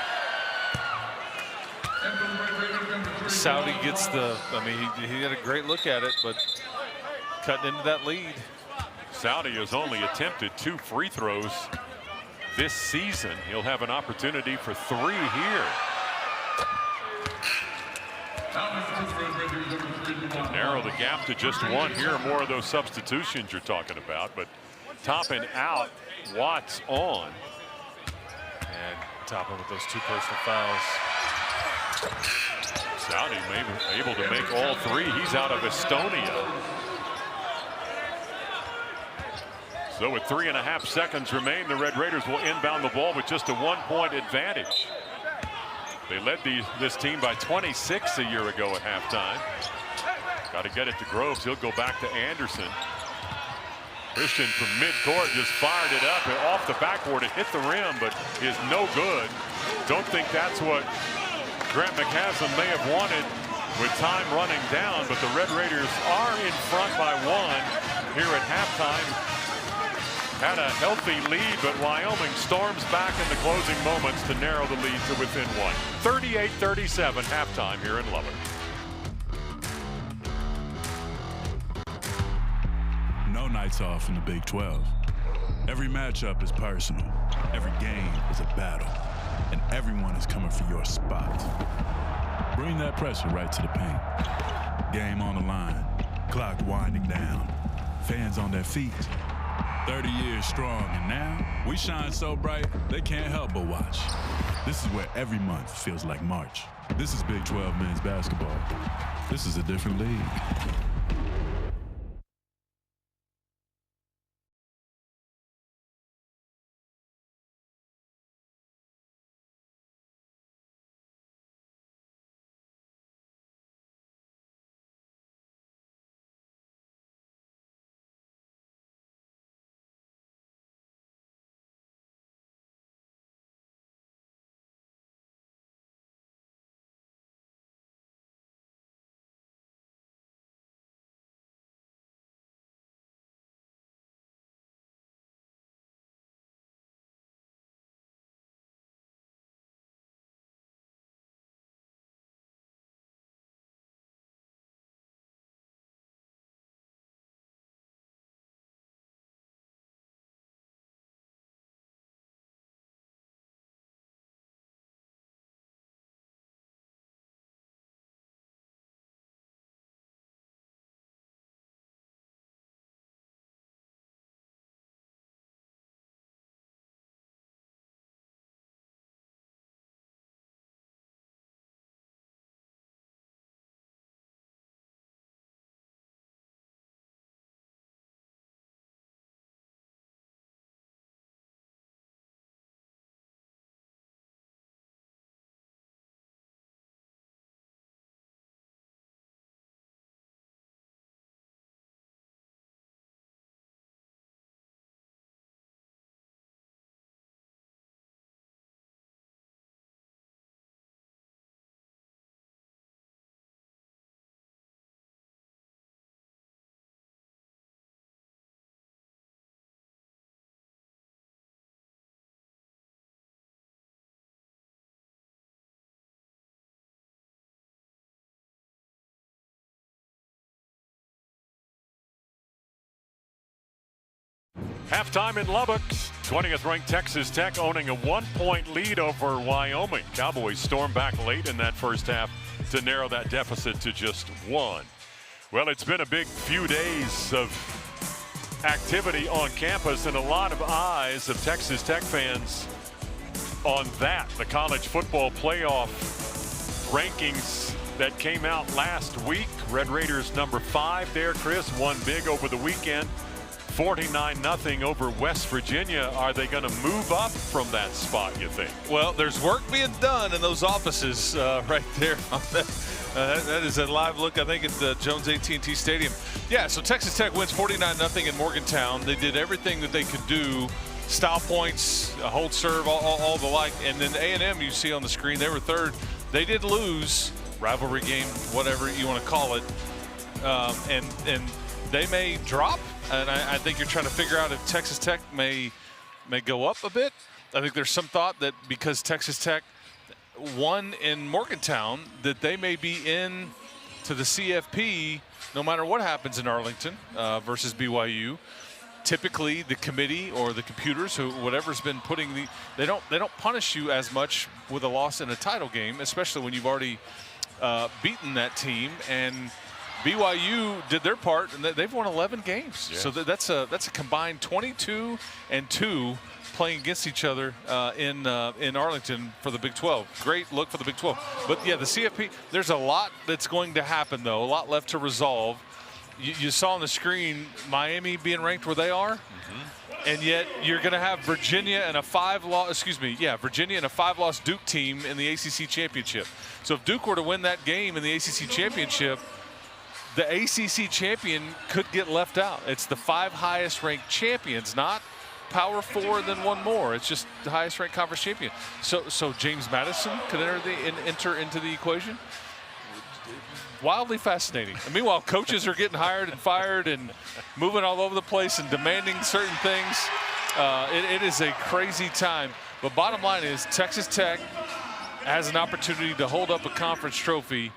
Saudi gets he had a great look at it, but cutting into that lead. Saudi has only attempted 2 free throws this season. He'll have an opportunity for 3 here. To narrow the gap to just 1 here. More of those substitutions you're talking about, but Toppin out, Watts on. And Toppin with those 2 personal fouls. Saudi able to make all 3. He's out of Estonia. So with 3.5 seconds remain, the Red Raiders will inbound the ball with just a 1-point advantage. They led this team by 26 a year ago at halftime. Got to get it to Groves. He'll go back to Anderson. Christian from midcourt just fired it up and off the backboard. It hit the rim, but is no good. Don't think that's what Grant McCaslin may have wanted with time running down, but the Red Raiders are in front by 1 here at halftime. Had a healthy lead, but Wyoming storms back in the closing moments to narrow the lead to within 1. 38-37 halftime here in Lubbock. No nights off in the Big 12. Every matchup is personal. Every game is a battle. And everyone is coming for your spot. Bring that pressure right to the paint. Game on the line. Clock winding down. Fans on their feet. 30 years strong, and now we shine so bright they can't help but watch. This is where every month feels like March. This is Big 12 men's basketball. This is a different league. Halftime in Lubbock, 20th ranked Texas Tech owning a 1-point lead over Wyoming. Cowboys storm back late in that first half to narrow that deficit to just 1. Well, it's been a big few days of activity on campus and a lot of eyes of Texas Tech fans on that. The college football playoff rankings that came out last week. Red Raiders number 5 there, Chris, won big over the weekend. 49-0 over West Virginia. Are they going to move up from that spot, you think? Well, there's work being done in those offices right there. That is a live look, I think, at the Jones AT&T Stadium. Yeah, so Texas Tech wins 49-0 in Morgantown. They did everything that they could do. Style points, hold serve, all the like. And then A&M, you see on the screen, they were 3rd. They did lose, rivalry game, whatever you want to call it. And they may drop. And I think you're trying to figure out if Texas Tech may go up a bit. I think there's some thought that because Texas Tech won in Morgantown, that they may be in to the CFP no matter what happens in Arlington versus BYU. typically the committee or the computers, whatever's been putting they don't punish you as much with a loss in a title game, especially when you've already beaten that team. And BYU did their part, and they've won 11 games. Yeah. So that's a combined 22-2 playing against each other in Arlington for the Big 12. Great look for the Big 12. But yeah, the CFP, there's a lot that's going to happen though, a lot left to resolve. You saw on the screen Miami being ranked where they are, and yet you're going to have Virginia and a 5-loss Duke team in the ACC championship. So if Duke were to win that game in the ACC championship, the ACC champion could get left out. It's the 5 highest ranked champions, not Power 4 and then one more. It's just the highest ranked conference champion. So James Madison could enter into the equation. Wildly fascinating. And meanwhile, coaches are getting hired and fired and moving all over the place and demanding certain things. It is a crazy time. But bottom line is Texas Tech has an opportunity to hold up a conference trophy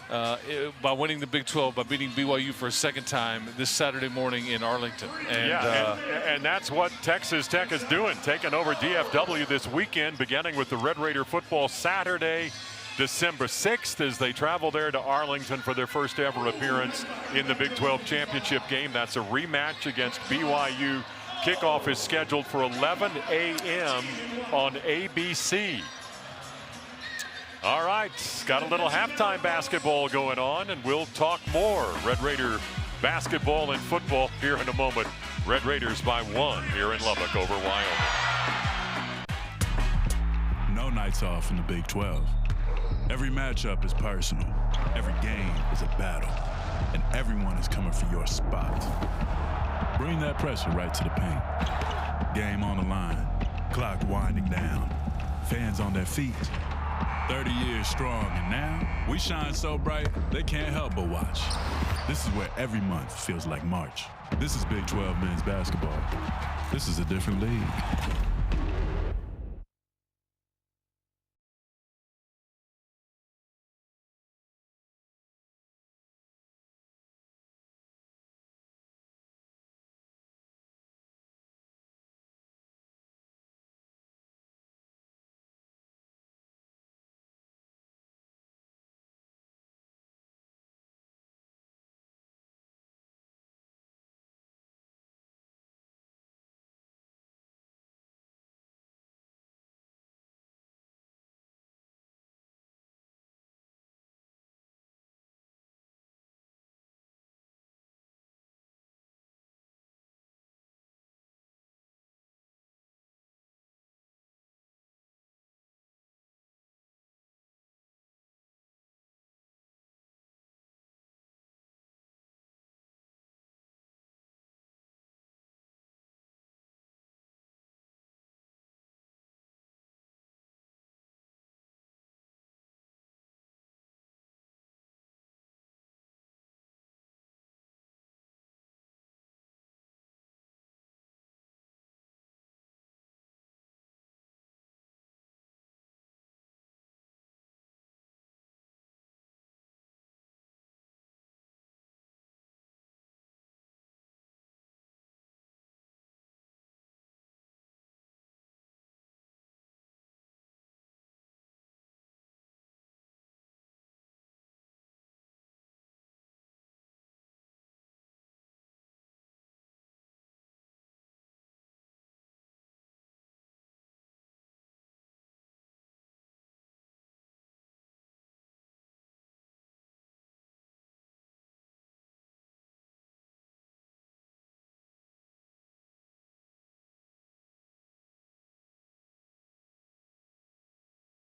by winning the Big 12, by beating BYU for a second time this Saturday morning in Arlington. And that's what Texas Tech is doing, taking over DFW this weekend, beginning with the Red Raider football Saturday, December 6th, as they travel there to Arlington for their first ever appearance in the Big 12 championship game. That's a rematch against BYU. Kickoff is scheduled for 11 a.m. on ABC. All right, got a little halftime basketball going on, and we'll talk more Red Raider basketball and football here in a moment. Red Raiders by 1 here in Lubbock over Wyoming. No nights off in the Big 12. Every matchup is personal. Every game is a battle. And everyone is coming for your spot. Bring that pressure right to the paint. Game on the line. Clock winding down. Fans on their feet. 30 years strong, and now we shine so bright they can't help but watch. This is where every month feels like March. This is Big 12 men's basketball. This is a different league.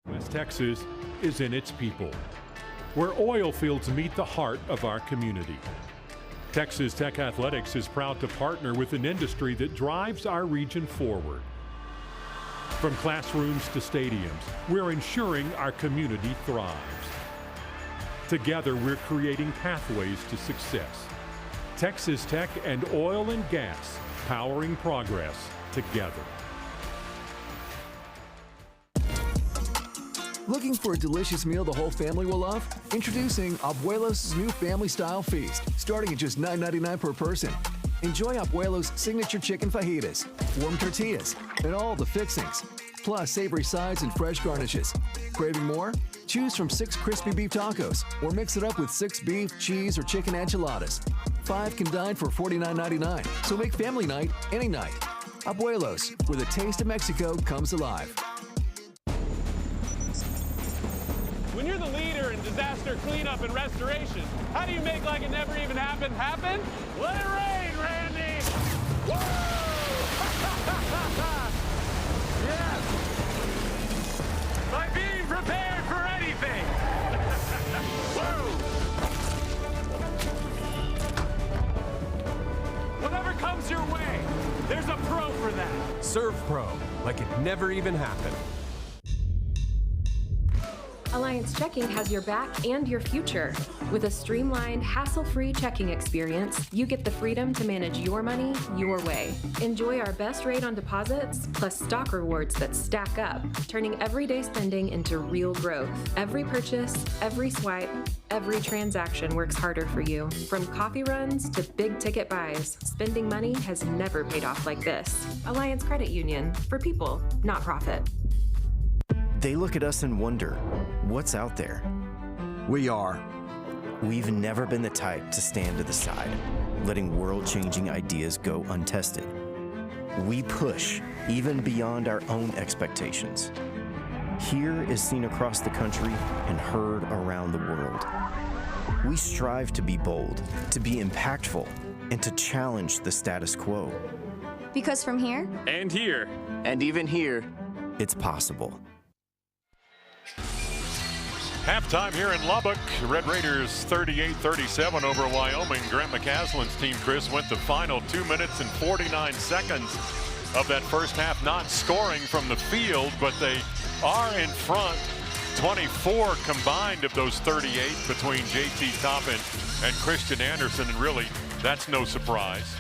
West Texas is in its people, where oil fields meet the heart of our community. Texas Tech Athletics is proud to partner with an industry that drives our region forward. From classrooms to stadiums, we're ensuring our community thrives. Together, we're creating pathways to success. Texas Tech and oil and gas, powering progress together. Looking for a delicious meal the whole family will love? Introducing Abuela's new family-style feast, starting at just $9.99 per person. Enjoy Abuelo's signature chicken fajitas, warm tortillas, and all the fixings, plus savory sides and fresh garnishes. Craving more? Choose from 6 crispy beef tacos or mix it up with 6 beef, cheese, or chicken enchiladas. 5 can dine for $49.99, so make family night any night. Abuelo's, where the taste of Mexico comes alive. When you're the leader in disaster cleanup and restoration, how do you make like it never even happened happen? Let it rain, Randy! Woo! Yes! By being prepared for anything! Woo! Whatever comes your way, there's a pro for that. Serve Pro, like it never even happened. Alliance Checking has your back and your future. With a streamlined, hassle-free checking experience, you get the freedom to manage your money your way. Enjoy our best rate on deposits, plus stock rewards that stack up, turning everyday spending into real growth. Every purchase, every swipe, every transaction works harder for you. From coffee runs to big-ticket buys, spending money has never paid off like this. Alliance Credit Union, for people, not profit. They look at us and wonder, what's out there? We are. We've never been the type to stand to the side, letting world-changing ideas go untested. We push even beyond our own expectations. Here is seen across the country and heard around the world. We strive to be bold, to be impactful, and to challenge the status quo. Because from here? And here. And even here, it's possible. Halftime here in Lubbock. Red Raiders 38-37 over Wyoming. Grant McCaslin's team, Chris, went the final 2 minutes and 49 seconds of that first half, not scoring from the field, but they are in front. 24 combined of those 38 between JT Toppin and Christian Anderson, and really, that's no surprise.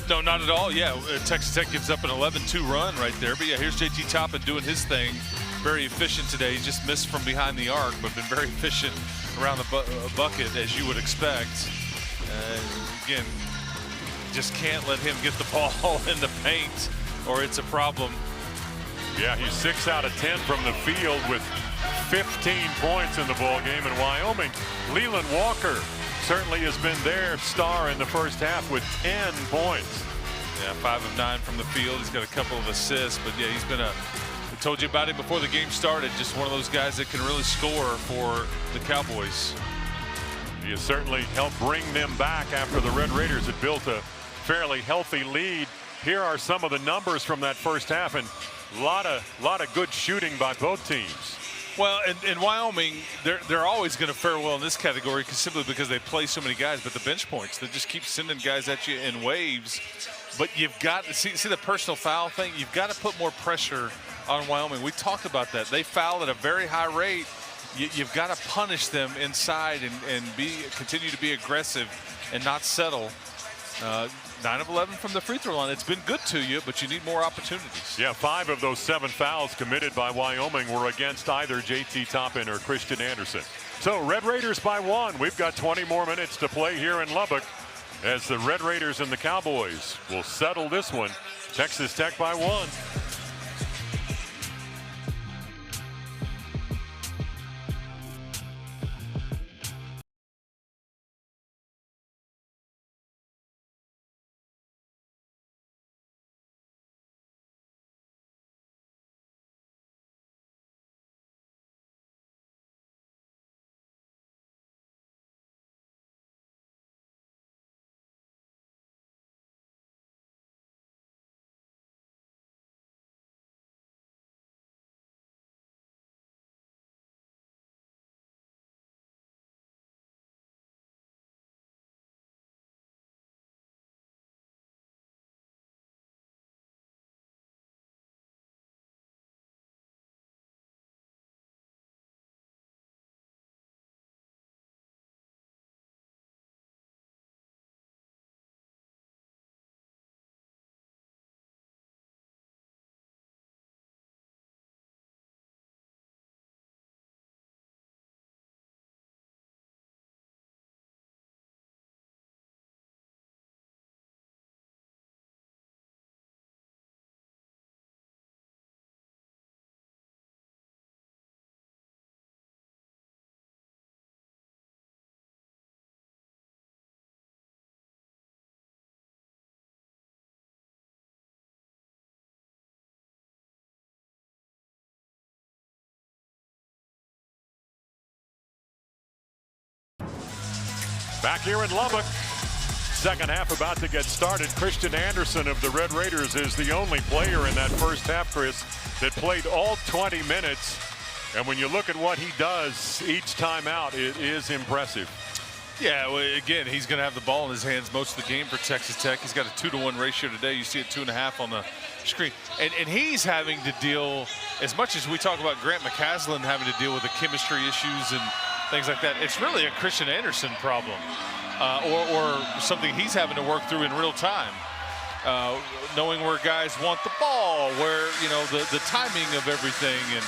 No, not at all. Yeah, Texas Tech gives up an 11-2 run right there. But yeah, here's JT Toppin doing his thing. Very efficient today. He just missed from behind the arc, but been very efficient around the bucket, as you would expect. Again, just can't let him get the ball in the paint, or it's a problem. Yeah, he's 6 out of 10 from the field with 15 points in the ball game. In Wyoming, Leland Walker certainly has been their star in the first half with 10 points. Yeah, 5 of 9 from the field. He's got a couple of assists, but yeah, he's been we told you about it before the game started, just one of those guys that can really score for the Cowboys. He has certainly helped bring them back after the Red Raiders had built a fairly healthy lead. Here are some of the numbers from that first half, and a lot of good shooting by both teams. Well, in Wyoming, they're always going to fare well in this category simply because they play so many guys. But the bench points, they just keep sending guys at you in waves. But you've got to see the personal foul thing. You've got to put more pressure on Wyoming. We talked about that. They foul at a very high rate. You've got to punish them inside and continue to be aggressive and not settle. 9 of 11 from the free throw line. It's been good to you, but you need more opportunities. Yeah, 5 of those 7 fouls committed by Wyoming were against either JT Toppin or Christian Anderson. So Red Raiders by 1. We've got 20 more minutes to play here in Lubbock as the Red Raiders and the Cowboys will settle this one. Texas Tech by 1. Back here in Lubbock. Second half about to get started. Christian Anderson of the Red Raiders is the only player in that first half, Chris, that played all 20 minutes. And when you look at what he does each time out, it is impressive. Yeah, well, again, he's going to have the ball in his hands most of the game for Texas Tech. He's got a 2-to-1 ratio today. You see it 2.5 on the screen. And he's having to deal, as much as we talk about Grant McCaslin having to deal with the chemistry issues and things like that, it's really a Christian Anderson problem. Or something he's having to work through in real time. Knowing where guys want the ball, where, you know, the timing of everything. And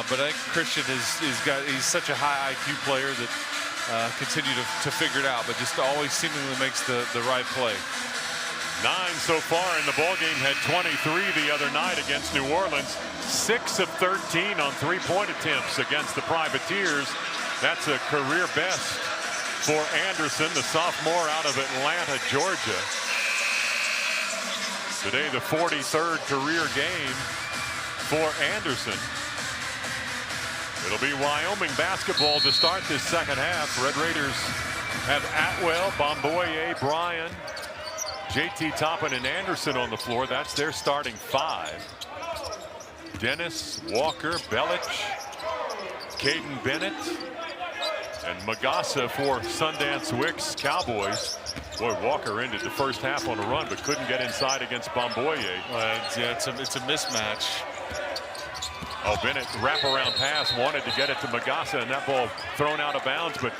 but I think Christian he's such a high IQ player that continue to figure it out, but just always seemingly makes the right play. 9 so far in the ballgame, had 23 the other night against New Orleans. 6 of 13 on three-point attempts against the Privateers. That's a career best for Anderson, the sophomore out of Atlanta, Georgia. Today, the 43rd career game for Anderson. It'll be Wyoming basketball to start this second half. Red Raiders have Atwell, Bomboye, Bryan, JT Toppin, and Anderson on the floor. That's their starting 5. Dennis, Walker, Belich, Caden Bennett, and Magassa for Sundance Wicks Cowboys. Boy, Walker ended the first half on a run, but couldn't get inside against Bomboye. Yeah, it's a mismatch. Oh, Bennett wraparound pass, wanted to get it to Magassa, and that ball thrown out of bounds, but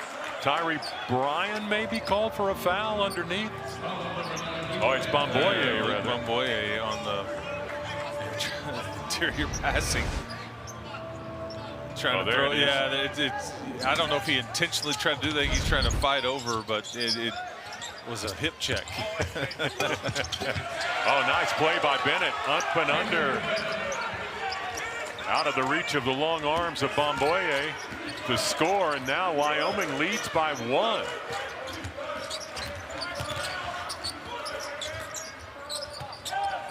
Tyree Bryan may be called for a foul underneath. Oh, it's Bomboye, rather. Bomboye on the interior passing. Trying to throw, it's I don't know if he intentionally tried to do that. He's trying to fight over, but it was a hip check. Oh, nice play by Bennett. Up and under. Out of the reach of the long arms of Bomboye to score, and now Wyoming leads by 1.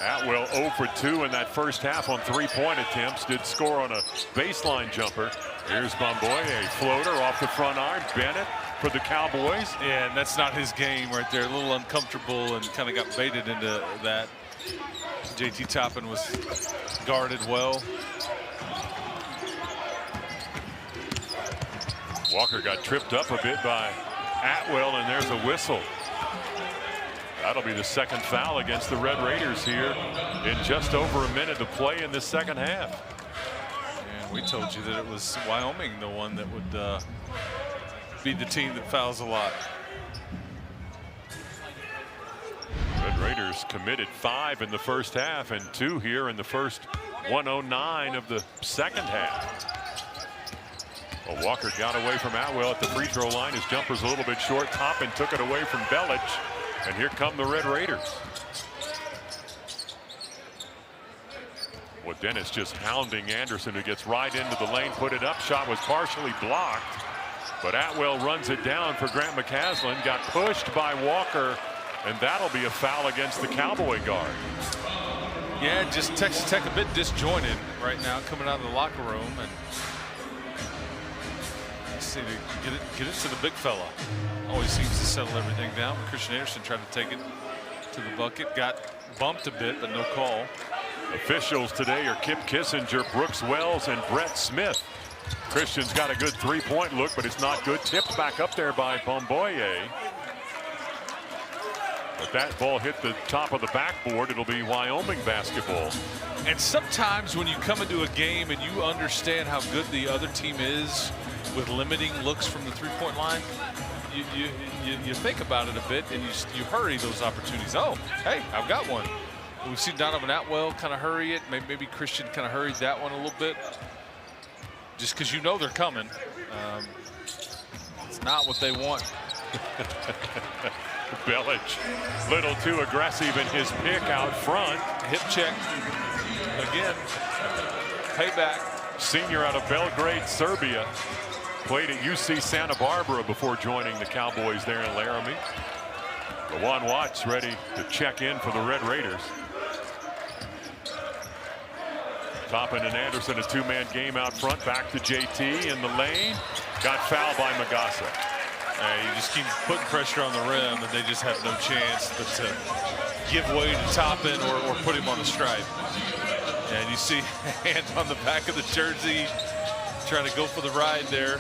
Atwell 0 for 2 in that first half on three-point attempts. Did score on a baseline jumper. Here's Bomboye, floater off the front iron. Bennett for the Cowboys. Yeah, and that's not his game right there. A little uncomfortable and kind of got baited into that. JT Toppin was guarded well. Walker got tripped up a bit by Atwell, and there's a whistle. That'll be the second foul against the Red Raiders here in just over a minute to play in the second half. And we told you that it was Wyoming, the one that would be the team that fouls a lot. Red Raiders committed 5 in the first half and 2 here in the first 1:09 of the second half. Well, Walker got away from Atwell at the free throw line. His jumper's a little bit short. Toppin took it away from Belich. And here come the Red Raiders. Well, Dennis just hounding Anderson, who gets right into the lane, put it up. Shot was partially blocked, but Atwell runs it down for Grant McCaslin. Got pushed by Walker, and that'll be a foul against the Cowboy guard. Yeah, just Texas Tech a bit disjointed right now coming out of the locker room, and see to get it to the big fella. Always seems to settle everything down. Christian Anderson tried to take it to the bucket, got bumped a bit, but no call. Officials today are Kip Kissinger, Brooks Wells, and Brett Smith. Christian's got a good three-point look, but it's not good. Tipped back up there by Bomboye. But that ball hit the top of the backboard. It'll be Wyoming basketball. And sometimes when you come into a game and you understand how good the other team is with limiting looks from the three-point line, you think about it a bit and you hurry those opportunities. Oh, hey, I've got one. We've seen Donovan Atwell kind of hurry it. Maybe Christian kind of hurried that one a little bit. Just because you know they're coming. It's not what they want. Belich, little too aggressive in his pick out front. Hip check again. Payback. Senior out of Belgrade, Serbia. Played at UC Santa Barbara before joining the Cowboys there in Laramie. Lawan Watts ready to check in for the Red Raiders. Toppin and Anderson, a two-man game out front. Back to JT in the lane. Got fouled by Magassa. You just keep putting pressure on the rim, and they just have no chance but to give way to Toppin or put him on the stripe. And you see hand on the back of the jersey, trying to go for the ride there.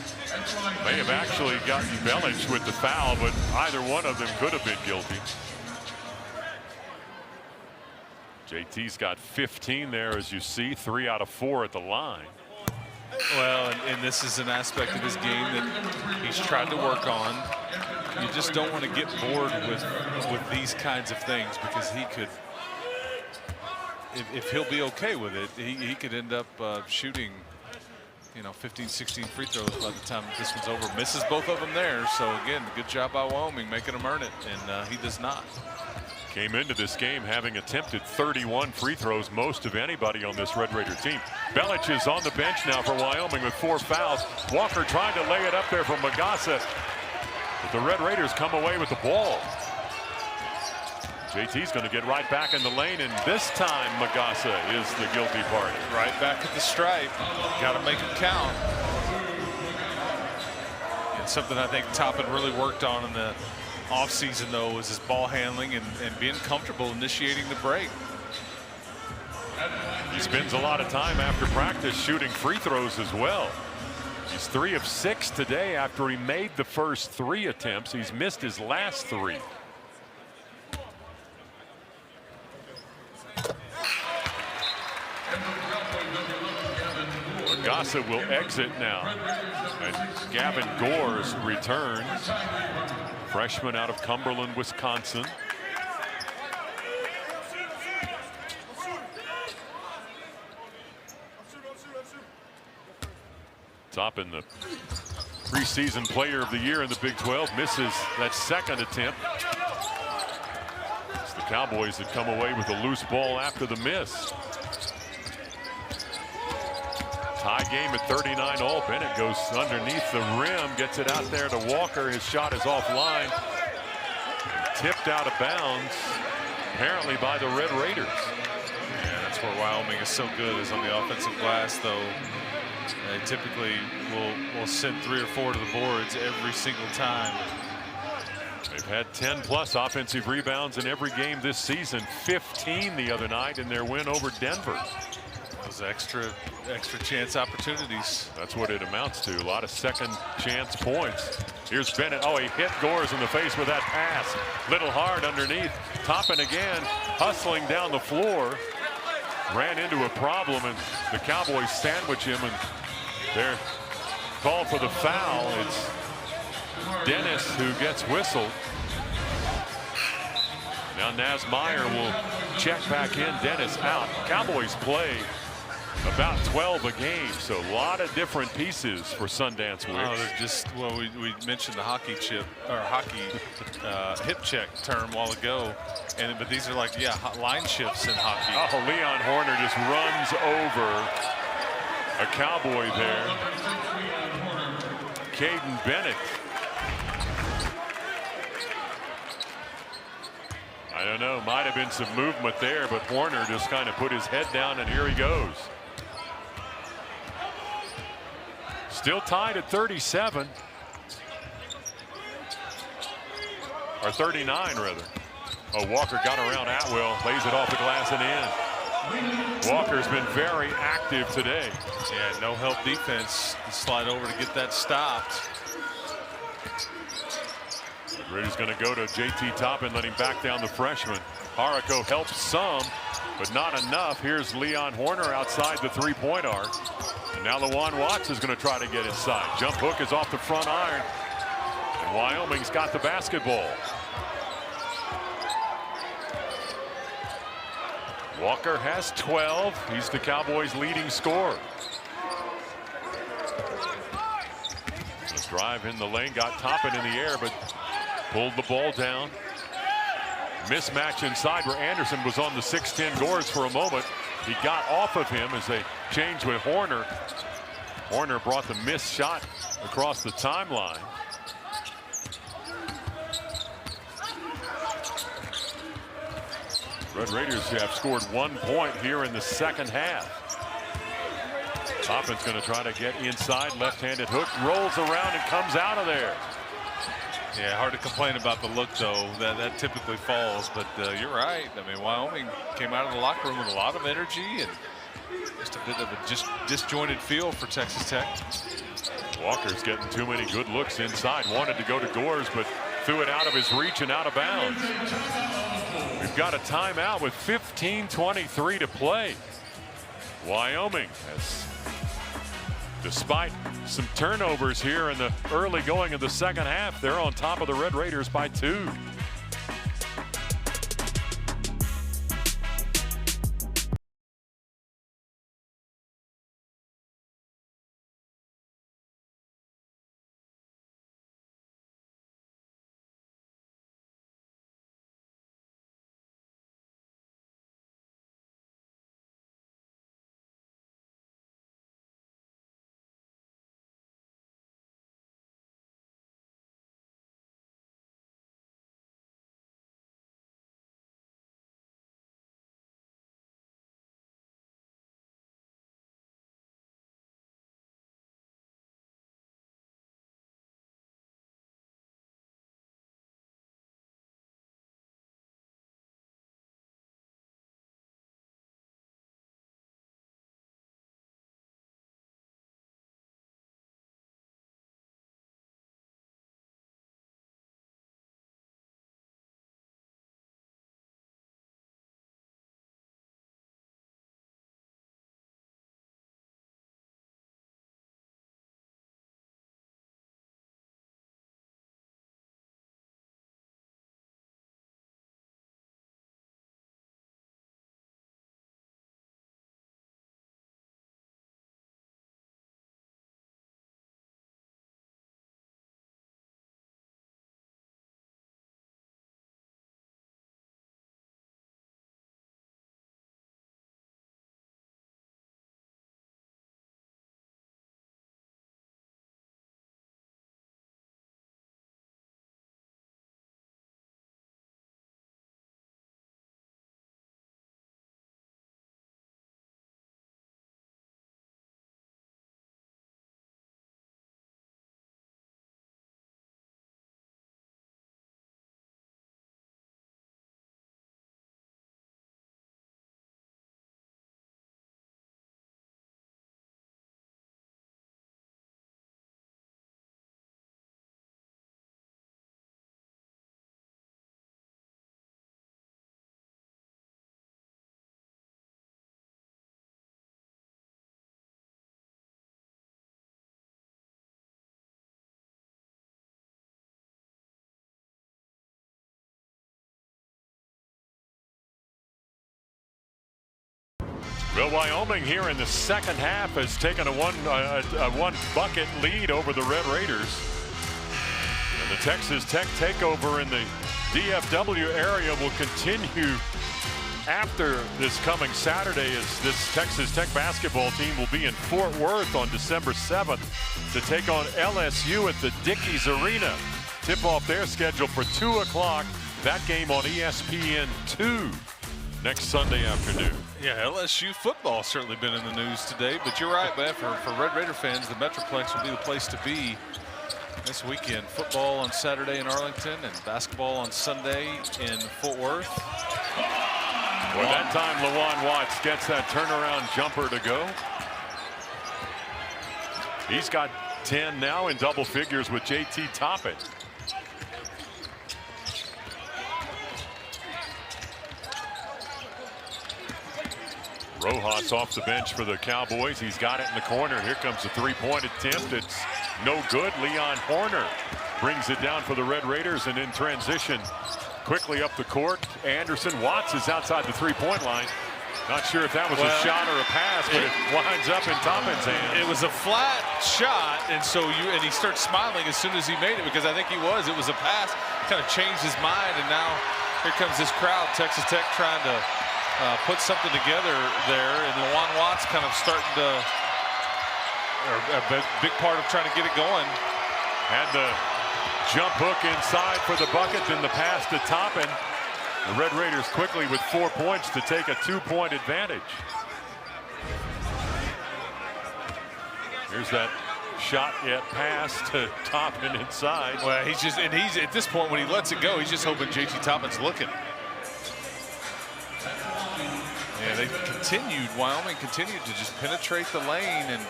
May have actually gotten Belic with the foul, but either one of them could have been guilty. JT's got 15 there, as you see, 3 out of 4 at the line. Well, and this is an aspect of his game that he's tried to work on. You just don't want to get bored with these kinds of things, because he could, if he'll be okay with it, he could end up shooting, you know, 15, 16 free throws by the time this one's over. Misses both of them there. So again, good job by Wyoming making him earn it, and he does not. Came into this game having attempted 31 free throws, most of anybody on this Red Raider team. Belic is on the bench now for Wyoming with 4 fouls. Walker trying to lay it up there from Magassa, but the Red Raiders come away with the ball. JT's going to get right back in the lane, and this time Magassa is the guilty party. Right back at the stripe. Got to make him count. It's something I think Toppin really worked on in the offseason, though, was his ball handling and being comfortable initiating the break. He spends a lot of time after practice shooting free throws as well. He's 3 of 6 today after he made the first 3 attempts. He's missed his last 3. Magassa will exit now, and Gavin Gores returns. Freshman out of Cumberland, Wisconsin. Toppin, the preseason player of the year in the Big 12, misses that second attempt. It's the Cowboys that come away with a loose ball after the miss. Tie game at 39 all. Bennett goes underneath the rim, gets it out there to Walker. His shot is offline. Tipped out of bounds, apparently by the Red Raiders. Yeah, that's where Wyoming is so good, is on the offensive glass, though. They typically will send 3 or 4 to the boards every single time. They've had 10+ offensive rebounds in every game this season. 15 the other night in their win over Denver. Those extra chance opportunities. That's what it amounts to. A lot of second chance points. Here's Bennett. Oh, he hit Gores in the face with that pass. Little hard underneath. Toppin again, hustling down the floor. Ran into a problem, and the Cowboys sandwich him, and they're called for the foul. It's Dennis who gets whistled. Now Naz Meyer will check back in. Dennis out. Cowboys play about 12 a game, so a lot of different pieces for Sundance Wicks. Oh, they're just, well, we mentioned the hockey chip or hockey hip check term a while ago, but these are like, yeah, line shifts in hockey. Oh, Leon Horner just runs over a Cowboy there. Caden Bennett. I don't know, might have been some movement there, but Horner just kind of put his head down, and here he goes. Still tied at 37. Or 39, rather. Oh, Walker got around Atwell, lays it off the glass and in. Walker's been very active today. Yeah, no help defense. Slide over to get that stopped. Raiders going to go to JT Toppin, let him back down the freshman. Haraco helps some, but not enough. Here's Leon Horner outside the 3-point arc. And now Lawan Watts is going to try to get inside. Jump hook is off the front iron. And Wyoming's got the basketball. Walker has 12. He's the Cowboys' leading scorer. The drive in the lane, got Toppin in the air, but pulled the ball down. Mismatch inside where Anderson was on the 6'10 Gores for a moment. He got off of him as they changed with Horner. Horner brought the missed shot across the timeline. Red Raiders have scored 1 point here in the second half. Toppin's going to try to get inside, left-handed hook, rolls around and comes out of there. Yeah, hard to complain about the look, though. That typically falls, but you're right. I mean, Wyoming came out of the locker room with a lot of energy and just a bit of a disjointed feel for Texas Tech. Walker's getting too many good looks inside. Wanted to go to Gores, but threw it out of his reach and out of bounds. We've got a timeout with 15:23 to play. Wyoming has, despite some turnovers here in the early going of the second half, they're on top of the Red Raiders by 2. Well, Wyoming here in the second half has taken a one bucket lead over the Red Raiders. And the Texas Tech takeover in the DFW area will continue after this coming Saturday, as this Texas Tech basketball team will be in Fort Worth on December 7th to take on LSU at the Dickies Arena. Tip-off their schedule for 2 o'clock. That game on ESPN2 next Sunday afternoon. Yeah, LSU football certainly been in the news today, but you're right, man. For Red Raider fans, the Metroplex will be the place to be this weekend. Football on Saturday in Arlington and basketball on Sunday in Fort Worth. Well, that time Lawan Watts gets that turnaround jumper to go. He's got 10 now in double figures with JT Toppin. Rojas off the bench for the Cowboys. He's got it in the corner. Here comes a three-point attempt. It's no good. Leon Horner brings it down for the Red Raiders, and in transition quickly up the court. Anderson Watts is outside the three-point line. Not sure if that was a shot or a pass, but it winds up in Toppin's hands. It was a flat shot, and so he starts smiling as soon as he made it, because I think it was a pass. Kind of changed his mind, and now here comes this crowd. Texas Tech trying to put something together there, and Lawan Watts kind of starting to, or a big part of trying to get it going. Had the jump hook inside for the bucket, then the pass to Toppin. The Red Raiders quickly with 4 points to take a 2-point advantage. Here's that shot yet pass to Toppin inside. Well, he's at this point when he lets it go, he's just hoping JT Toppin's looking. Yeah, Wyoming continued to just penetrate the lane, and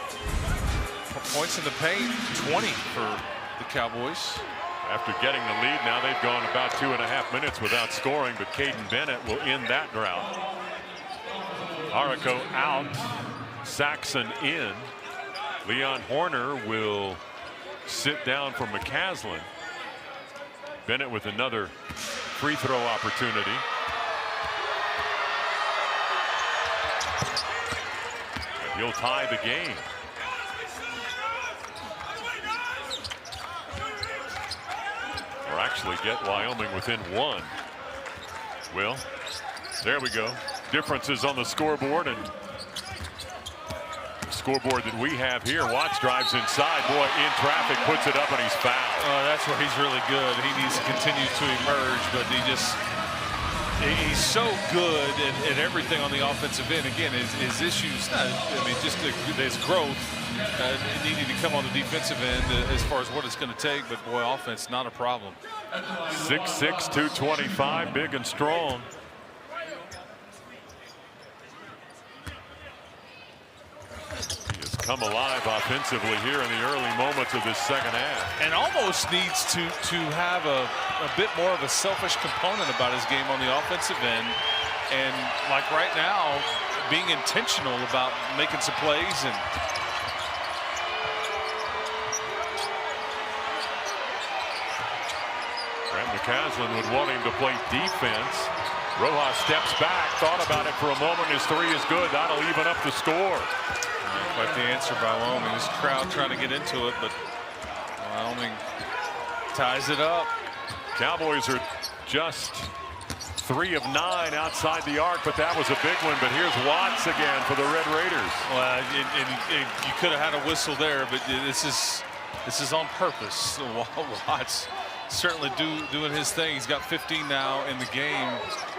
points in the paint, 20 for the Cowboys. After getting the lead, now they've gone about 2.5 minutes without scoring, but Caden Bennett will end that drought. Arico out, Saxon in. Leon Horner will sit down for McCaslin. Bennett with another free throw opportunity. And he'll tie the game. Or actually get Wyoming within one. Well, there we go. Differences on the scoreboard, and the scoreboard that we have here. Watts drives inside. Boy, in traffic, puts it up, and he's fouled. That's where he's really good. He needs to continue to emerge, but he's so good at everything on the offensive end. Again, his issues, just his growth needing to come on the defensive end as far as what it's going to take, but boy, offense, not a problem. 6'6", 225, big and strong. He has come alive offensively here in the early moments of this second half. And almost needs to have a bit more of a selfish component about his game on the offensive end. And like right now, being intentional about making some plays. And Grant McCaslin would want him to play defense. Rojas steps back, thought about it for a moment. His three is good. That'll even up the score. Quite the answer by Wyoming. This crowd trying to get into it, but Wyoming ties it up. Cowboys are just 3 of 9 outside the arc, but that was a big one. But here's Watts again for the Red Raiders. Well, you could have had a whistle there, but this is on purpose. Watts certainly doing his thing. He's got 15 now in the game,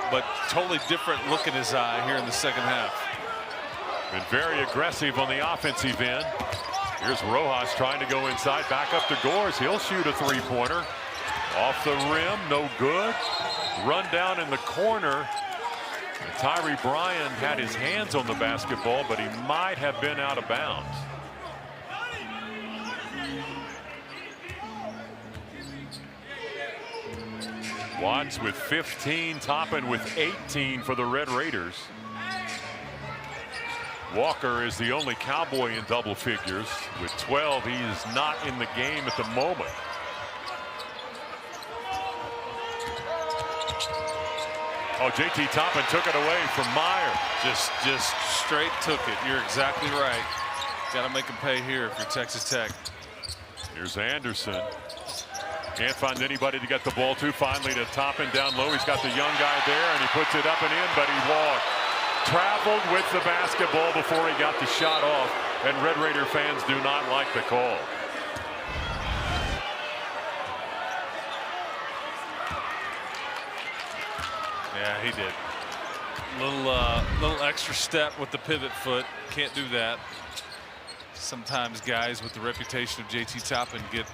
but totally different look in his eye here in the second half. Been very aggressive on the offensive end. Here's Rojas trying to go inside, back up to Gores. He'll shoot a three-pointer. Off the rim, no good. Run down in the corner. And Tyree Bryan had his hands on the basketball, but he might have been out of bounds. Watts with 15, Toppin with 18 for the Red Raiders. Walker is the only Cowboy in double figures. With 12, he is not in the game at the moment. Oh, JT Toppin took it away from Meyer. Just straight took it. You're exactly right. Got to make him pay here if you're Texas Tech. Here's Anderson. Can't find anybody to get the ball to. Finally to Toppin down low. He's got the young guy there, and he puts it up and in, but he walked. Traveled with the basketball before he got the shot off, and Red Raider fans do not like the call. Yeah, he did. Little extra step with the pivot foot. Can't do that. Sometimes guys with the reputation of JT Toppin get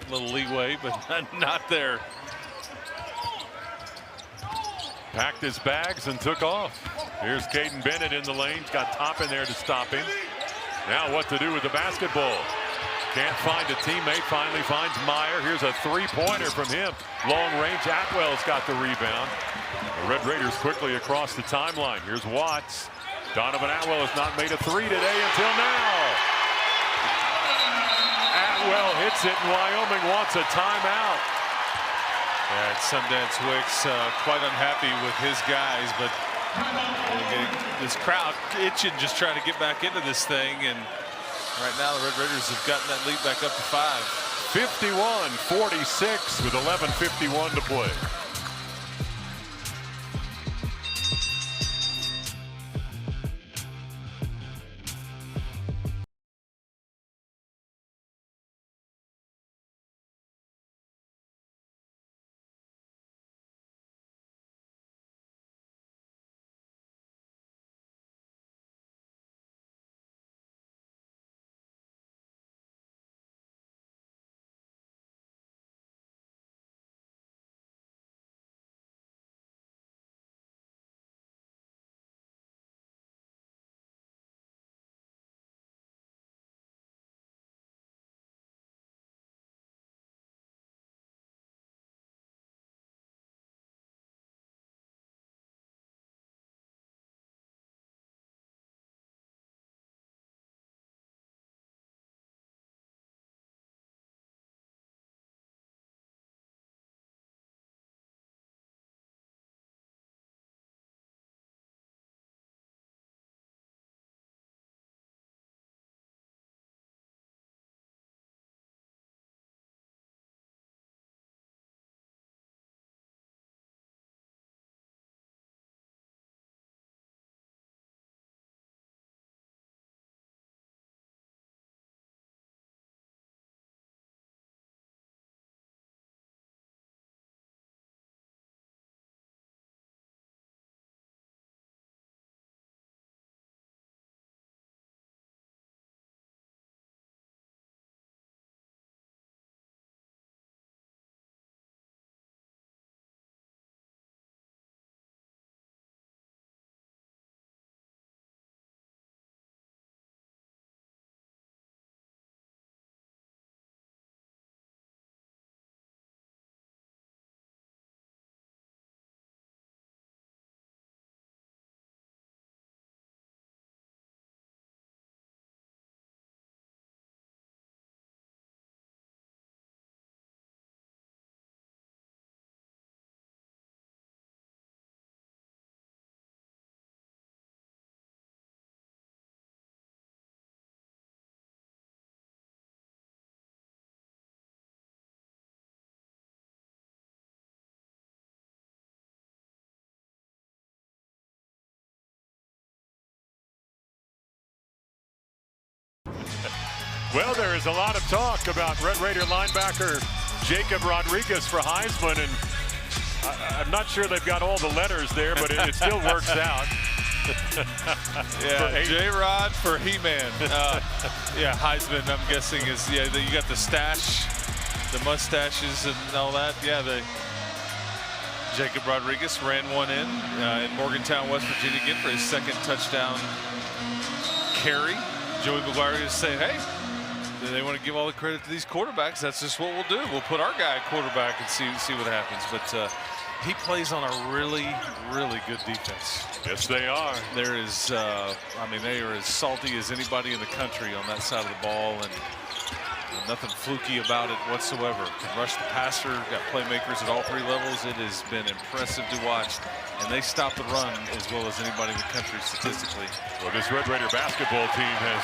a little leeway, but not there. Packed his bags and took off. Here's Caden Bennett in the lane. He's got Toppin there to stop him. Now what to do with the basketball. Can't find a teammate. Finally finds Meyer. Here's a three-pointer from him. Long range. Atwell's got the rebound. The Red Raiders quickly across the timeline. Here's Watts. Donovan Atwell has not made a three today until now. Atwell hits it, and Wyoming wants a timeout. Yeah, Sundance Wicks quite unhappy with his guys, but this crowd itching, just trying to get back into this thing, and right now the Red Raiders have gotten that lead back up to 5. 51-46 with 11:51 to play. Well, there is a lot of talk about Red Raider linebacker Jacob Rodriguez for Heisman, and I'm not sure they've got all the letters there, but it still works out. Yeah, J-Rod for He-Man. Yeah, Heisman, I'm guessing, is, you got the stash, the mustaches and all that. Yeah, Jacob Rodriguez ran one in Morgantown, West Virginia, again for his second touchdown carry. Joey McGuire is saying, hey, they want to give all the credit to these quarterbacks. That's just what we'll do. We'll put our guy at quarterback and see what happens. But he plays on a really, really good defense. Yes, they are. There is, I mean, they are as salty as anybody in the country on that side of the ball, and nothing fluky about it whatsoever. Can rush the passer, got playmakers at all three levels. It has been impressive to watch, and they stop the run as well as anybody in the country statistically. Well, this Red Raider basketball team has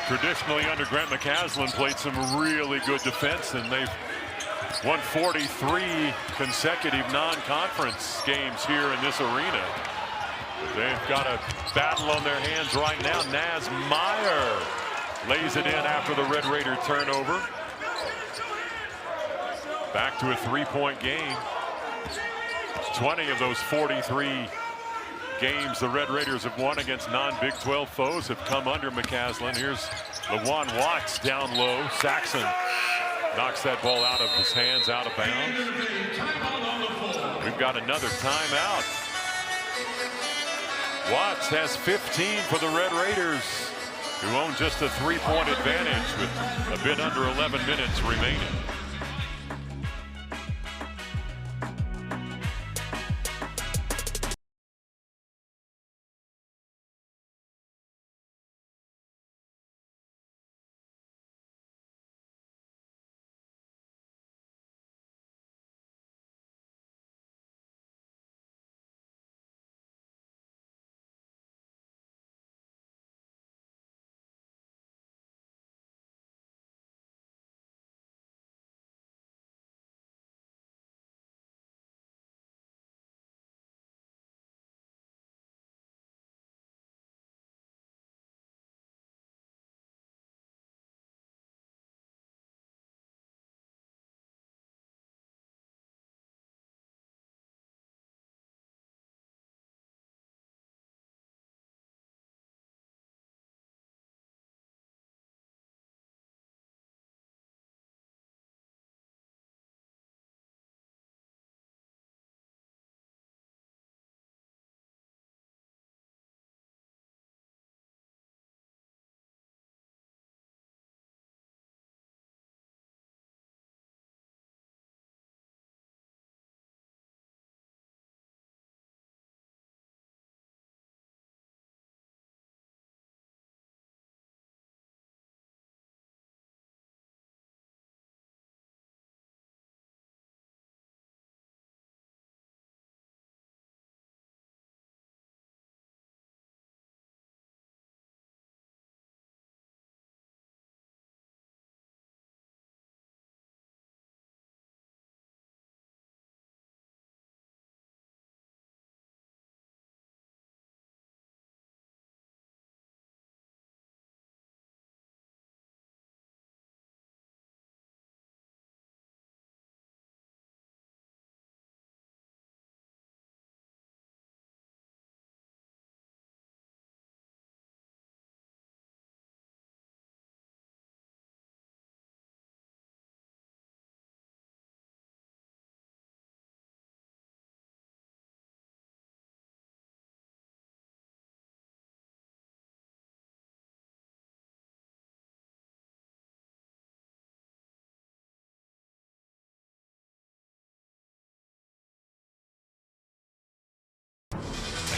traditionally under Grant McCaslin played some really good defense, and they've won 43 consecutive non-conference games here in this arena. But they've got a battle on their hands right now. Naz Meyer lays it in after the Red Raider turnover. Back to a three-point game. 20 of those 43 games the Red Raiders have won against non-Big 12 foes have come under McCaslin. Here's LaJuan Watts down low. Saxon knocks that ball out of his hands, out of bounds. We've got another timeout. Watts has 15 for the Red Raiders, who own just a three-point advantage with a bit under 11 minutes remaining.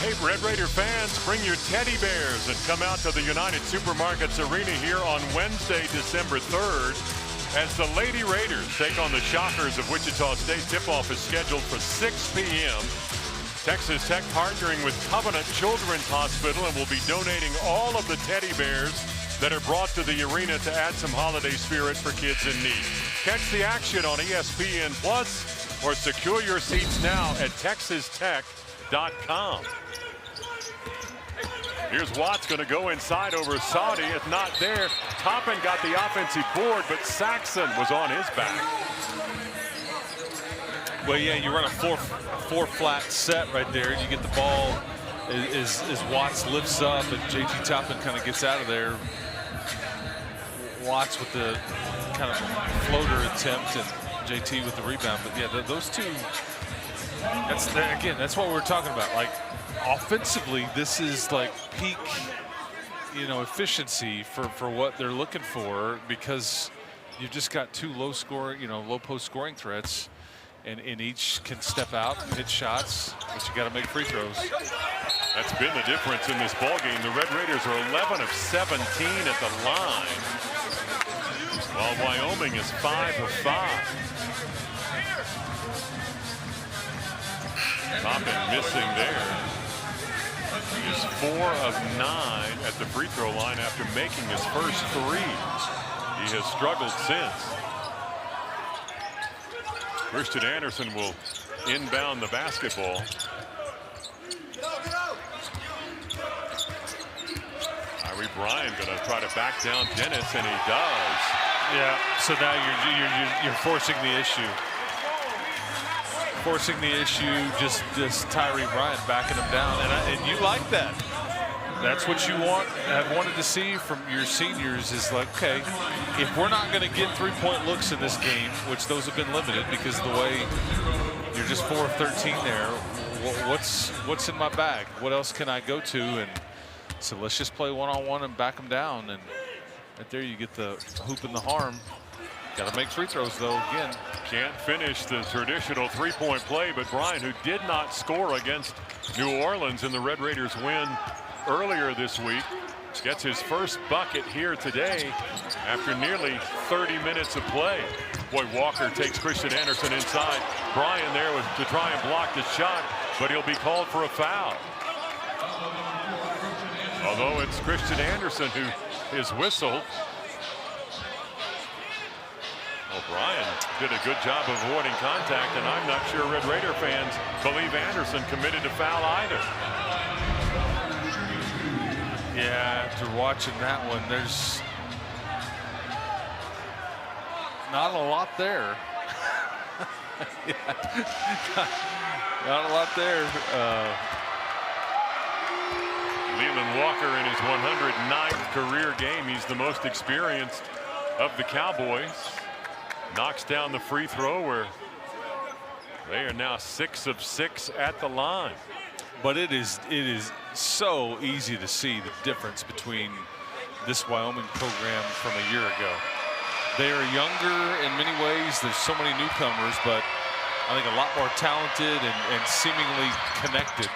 Hey, Red Raider fans, bring your teddy bears and come out to the United Supermarkets Arena here on Wednesday, December 3rd, as the Lady Raiders take on the Shockers of Wichita State. Tip-off is scheduled for 6 p.m. Texas Tech partnering with Covenant Children's Hospital and will be donating all of the teddy bears that are brought to the arena to add some holiday spirit for kids in need. Catch the action on ESPN Plus or secure your seats now at texastech.com. Here's Watts going to go inside over Saudi. It's not there. Toppin got the offensive board, but Saxon was on his back. Well, yeah, you run a four flat set right there, and you get the ball as Watts lifts up and JT Toppin kind of gets out of there. Watts with the kind of floater attempt and JT with the rebound. But yeah, those two, that's what we're talking about. Like, offensively, this is like peak, efficiency for what they're looking for, because you've just got two low post scoring threats, and each can step out and hit shots, but you got to make free throws. That's been the difference in this ball game. The Red Raiders are 11 of 17 at the line, while Wyoming is 5 of 5. Toppin missing there. He's 4 of 9 at the free throw line after making his first 3. He has struggled since. Christian Anderson will inbound the basketball. Tyree Bryan going to try to back down Dennis, and he does. Yeah. So now you're forcing the issue. Forcing the issue, just Tyree Bryan backing him down, and you like that. That's what you have wanted to see from your seniors, is like, okay, if we're not going to get 3-point looks in this game, which those have been limited because of the way you're just 4 of 13 there, what's in my bag? What else can I go to? And so let's just play one-on-one and back them down. And right there you get the hoop and the harm. Got to make free throws, though, again. Can't finish the traditional 3-point play, but Bryan, who did not score against New Orleans in the Red Raiders win earlier this week, gets his first bucket here today after nearly 30 minutes of play. Boy, Walker takes Christian Anderson inside. Bryan there to try and block the shot, but he'll be called for a foul. Although it's Christian Anderson who is whistled. Bryan did a good job of avoiding contact, and I'm not sure Red Raider fans believe Anderson committed a foul either. Yeah, after watching that one, there's not a lot there. Not a lot there. Leland Walker in his 109th career game. He's the most experienced of the Cowboys. Knocks down the free throw, where they are now 6 of 6 at the line. But it is so easy to see the difference between this Wyoming program from a year ago. They are younger in many ways. There's so many newcomers, but I think a lot more talented and seemingly connected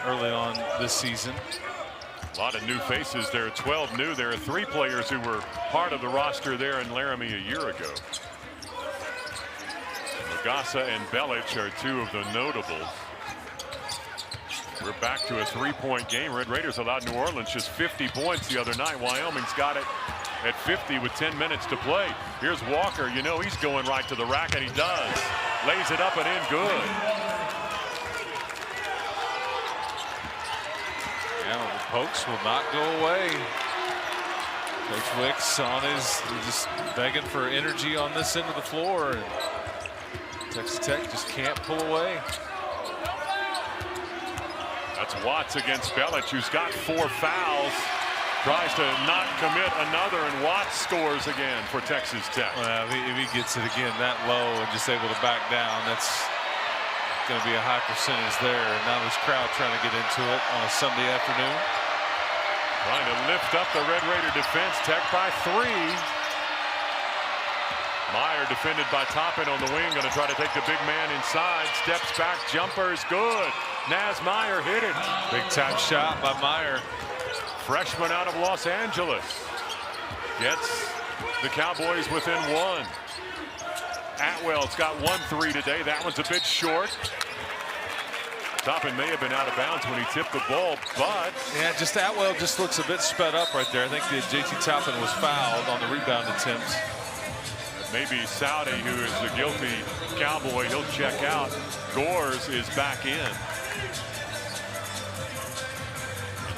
early on this season. A lot of new faces. There are 12 new. There are 3 players who were part of the roster there in Laramie a year ago. Magassa and Belich are 2 of the notables. We're back to a 3-point game. Red Raiders allowed New Orleans just 50 points the other night. Wyoming's got it at 50 with 10 minutes to play. Here's Walker. You know he's going right to the rack, and he does. Lays it up and in good. Yeah, the pokes will not go away. Coach Wicks just begging for energy on this end of the floor, and Texas Tech just can't pull away. That's Watts against Belich, who's got 4 fouls. Tries to not commit another, and Watts scores again for Texas Tech. Well, if he gets it again that low and just able to back down, that's going to be a high percentage there. And now this crowd trying to get into it on a Sunday afternoon. Trying to lift up the Red Raider defense. Tech by 3. Meyer defended by Toppin on the wing. Going to try to take the big man inside. Steps back. Jumper is good. Naz Meyer hit it. Big time shot by Meyer. Freshman out of Los Angeles. Gets the Cowboys within 1. Atwell's got 1 3 today. That one's a bit short. Toppin may have been out of bounds when he tipped the ball, but yeah, just Atwell just looks a bit sped up right there. I think the JT Toppin was fouled on the rebound attempts. Maybe Saudi, who is the guilty Cowboy, he'll check out. Gores is back in.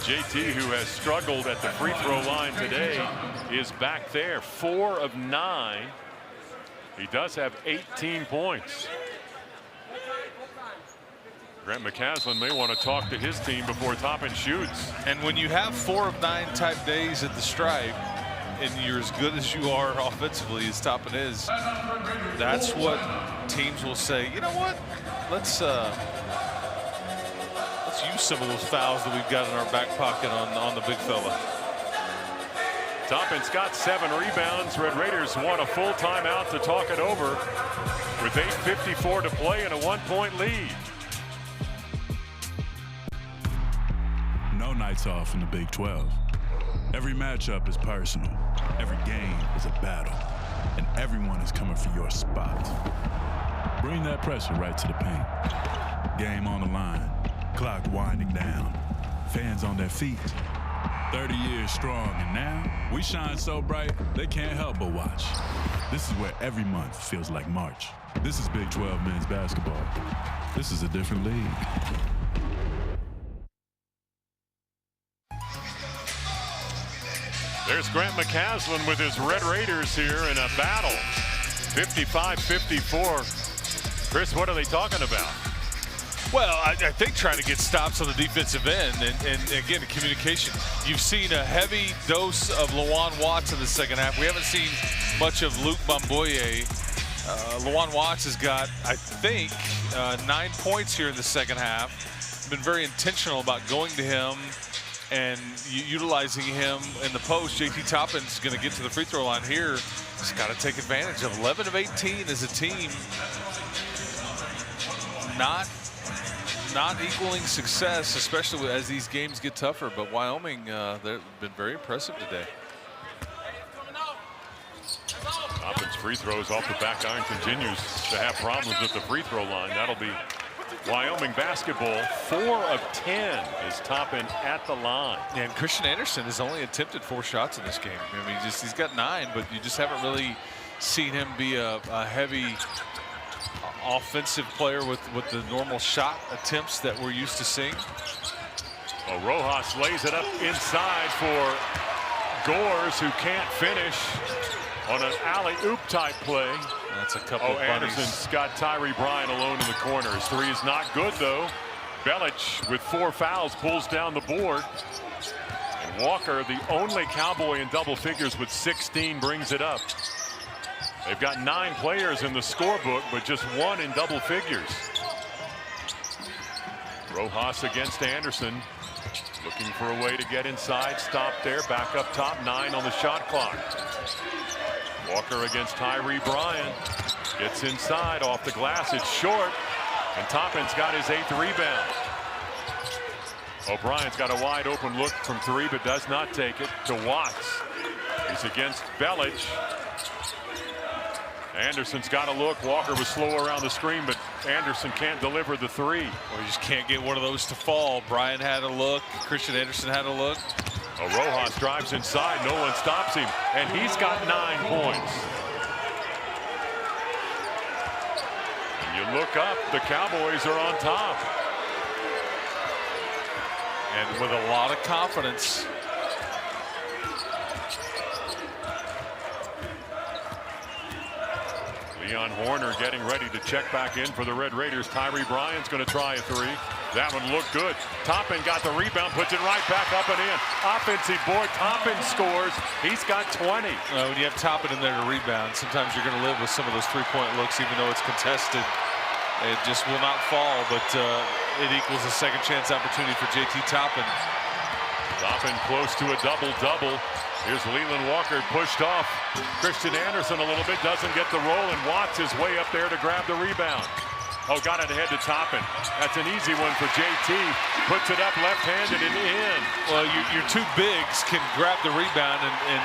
JT, who has struggled at the free throw line today, is back there, 4 of 9. He does have 18 points. Grant McCaslin may want to talk to his team before Toppin shoots. And when you have 4 of 9 type days at the stripe, and you're as good as you are offensively as Toppin is, that's what teams will say, you know what, let's use some of those fouls that we've got in our back pocket on the big fella. Toppin's got 7 rebounds. Red Raiders want a full timeout to talk it over with 8:54 to play and a 1-point lead. No nights off in the Big 12. Every matchup is personal. Every game is a battle. And everyone is coming for your spot. Bring that pressure right to the paint. Game on the line. Clock winding down. Fans on their feet. 30 years strong, and now we shine so bright they can't help but watch. This is where every month feels like March. This is Big 12 men's basketball. This is a different league. There's Grant McCaslin with his Red Raiders here in a battle. 55-54. Chris, what are they talking about? Well, I think trying to get stops on the defensive end, and again, the communication. You've seen a heavy dose of Lawan Watts in the second half. We haven't seen much of Luke Bamboye. Lawan Watts has got, I think, 9 points here in the second half. Been very intentional about going to him and utilizing him in the post. JT Toppin's going to get to the free throw line here. He's got to take advantage of 11 of 18 as a team. Not equaling success, especially as these games get tougher. But Wyoming, they've been very impressive today. Toppin's free throws off the back iron continues to have problems at the free throw line. That'll be Wyoming basketball. 4 of 10 is Toppin at the line. And Christian Anderson has only attempted 4 shots in this game. I mean, he's got 9, but you just haven't really seen him be a heavy offensive player with the normal shot attempts that we're used to seeing. Well, Rojas lays it up inside for Gores, who can't finish on an alley-oop type play. That's a couple of bunnies. Anderson's got Tyree Bryant alone in the corner. His 3 is not good, though. Belich, with 4 fouls, pulls down the board. And Walker, the only Cowboy in double figures with 16, brings it up. They've got 9 players in the scorebook, but just 1 in double figures. Rojas against Anderson. Looking for a way to get inside. Stop there. Back up top. 9 on the shot clock. Walker against Tyree Bryant. Gets inside off the glass. It's short. And Toppin's got his 8th rebound. O'Brien's got a wide open look from 3, but does not take it. To Watts. He's against Belich. Anderson's got a look. Walker was slow around the screen, but Anderson can't deliver the 3. Well, you just can't get one of those to fall. Bryant had a look. Christian Anderson had a look. Rojas drives inside. No one stops him, and he's got 9 points. And you look up, the Cowboys are on top. And with a lot of confidence. Leon Horner getting ready to check back in for the Red Raiders. Tyree Bryant's going to try a 3. That one looked good. Toppin got the rebound, puts it right back up and in. Offensive board. Toppin scores. He's got 20. When you have Toppin in there to rebound, sometimes you're going to live with some of those 3-point looks, even though it's contested. It just will not fall, but it equals a second chance opportunity for JT Toppin. Toppin close to a double-double. Here's Leland Walker pushed off Christian Anderson a little bit, doesn't get the roll, and Watts is way up there to grab the rebound. Oh, got it ahead to Toppin. That's an easy one for JT. Puts it up left-handed and in. Well, your 2 bigs can grab the rebound and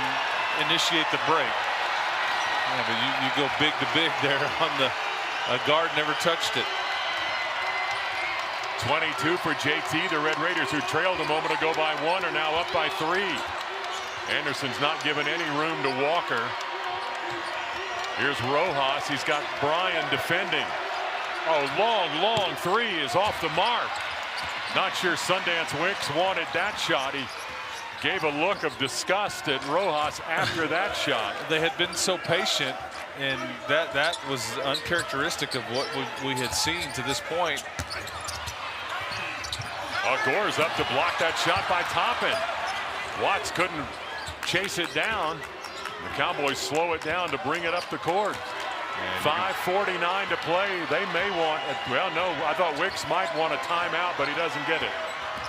initiate the break. Yeah, but you go big to big there on the guard never touched it. 22 for JT. The Red Raiders, who trailed a moment ago by 1, are now up by 3. Anderson's not given any room to Walker. Here's Rojas. He's got Bryan defending. Oh, long 3 is off the mark. Not sure Sundance Wicks wanted that shot. He gave a look of disgust at Rojas after that shot. They had been so patient, and that was uncharacteristic of what we had seen to this point. Gore's up to block that shot by Toppin. Watts couldn't chase it down. The Cowboys slow it down to bring it up the court. 5:49 to play. They may want, well, no, I thought Wicks might want a timeout, but he doesn't get it.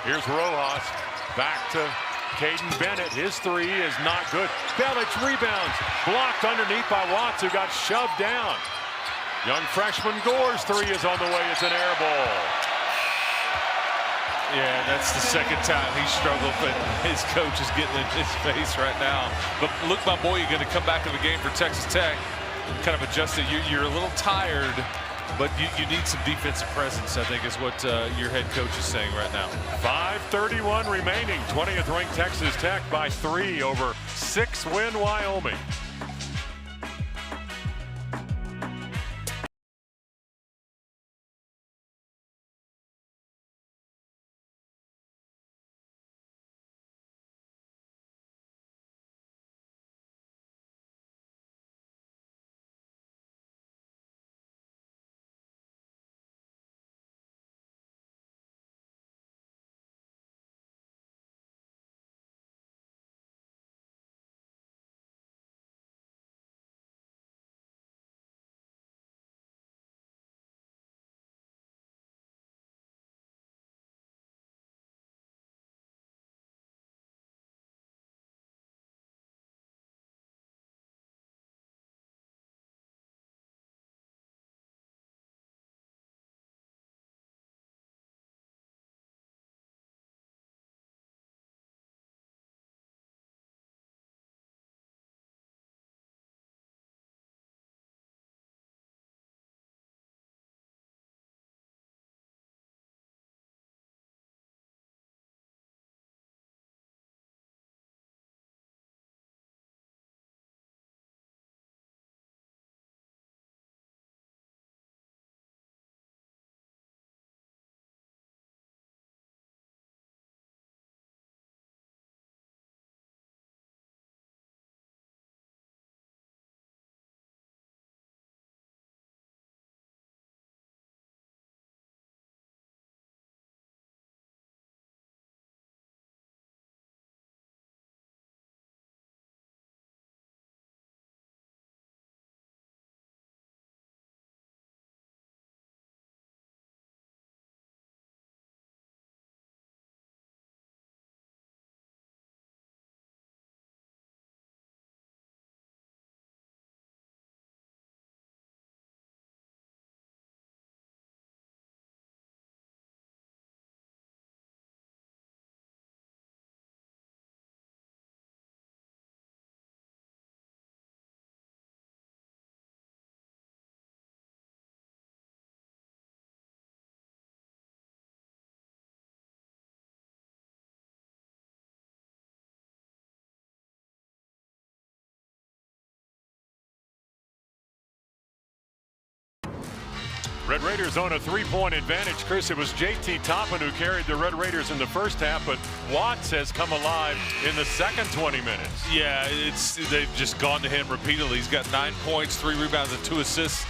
Here's Rojas back to Caden Bennett. His three is not good. Belic rebounds, blocked underneath by Watts, who got shoved down. Young freshman Gore's three is on the way. It's an air ball. Yeah, that's the second time he struggled, but his coach is getting in his face right now. But look, my boy, you're going to come back to the game for Texas Tech. Kind of adjusted. You're a little tired, but you need some defensive presence, I think is what your head coach is saying right now. 5:31 remaining. 20th ranked Texas Tech by 3 over 6-win Wyoming. Red Raiders own a 3-point advantage. Chris, it was JT Toppin who carried the Red Raiders in the first half, but Watts has come alive in the second 20 minutes. Yeah, they've just gone to him repeatedly. He's got 9 points, 3 rebounds, and 2 assists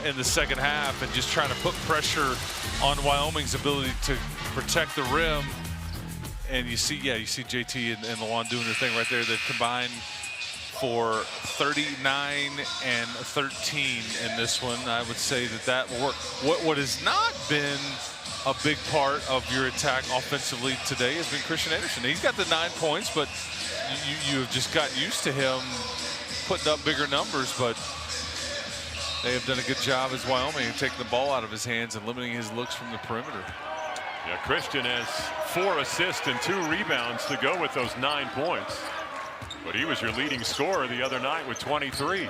in the second half, and just trying to put pressure on Wyoming's ability to protect the rim. And you see JT and Lawan doing their thing right there. They've combined for 39 and 13 in this one. I would say that will work. What has not been a big part of your attack offensively today has been Christian Anderson. He's got the 9 points, but you have just got used to him putting up bigger numbers, but they have done a good job as Wyoming in taking the ball out of his hands and limiting his looks from the perimeter. Yeah, Christian has 4 assists and 2 rebounds to go with those 9 points. But he was your leading scorer the other night with 23.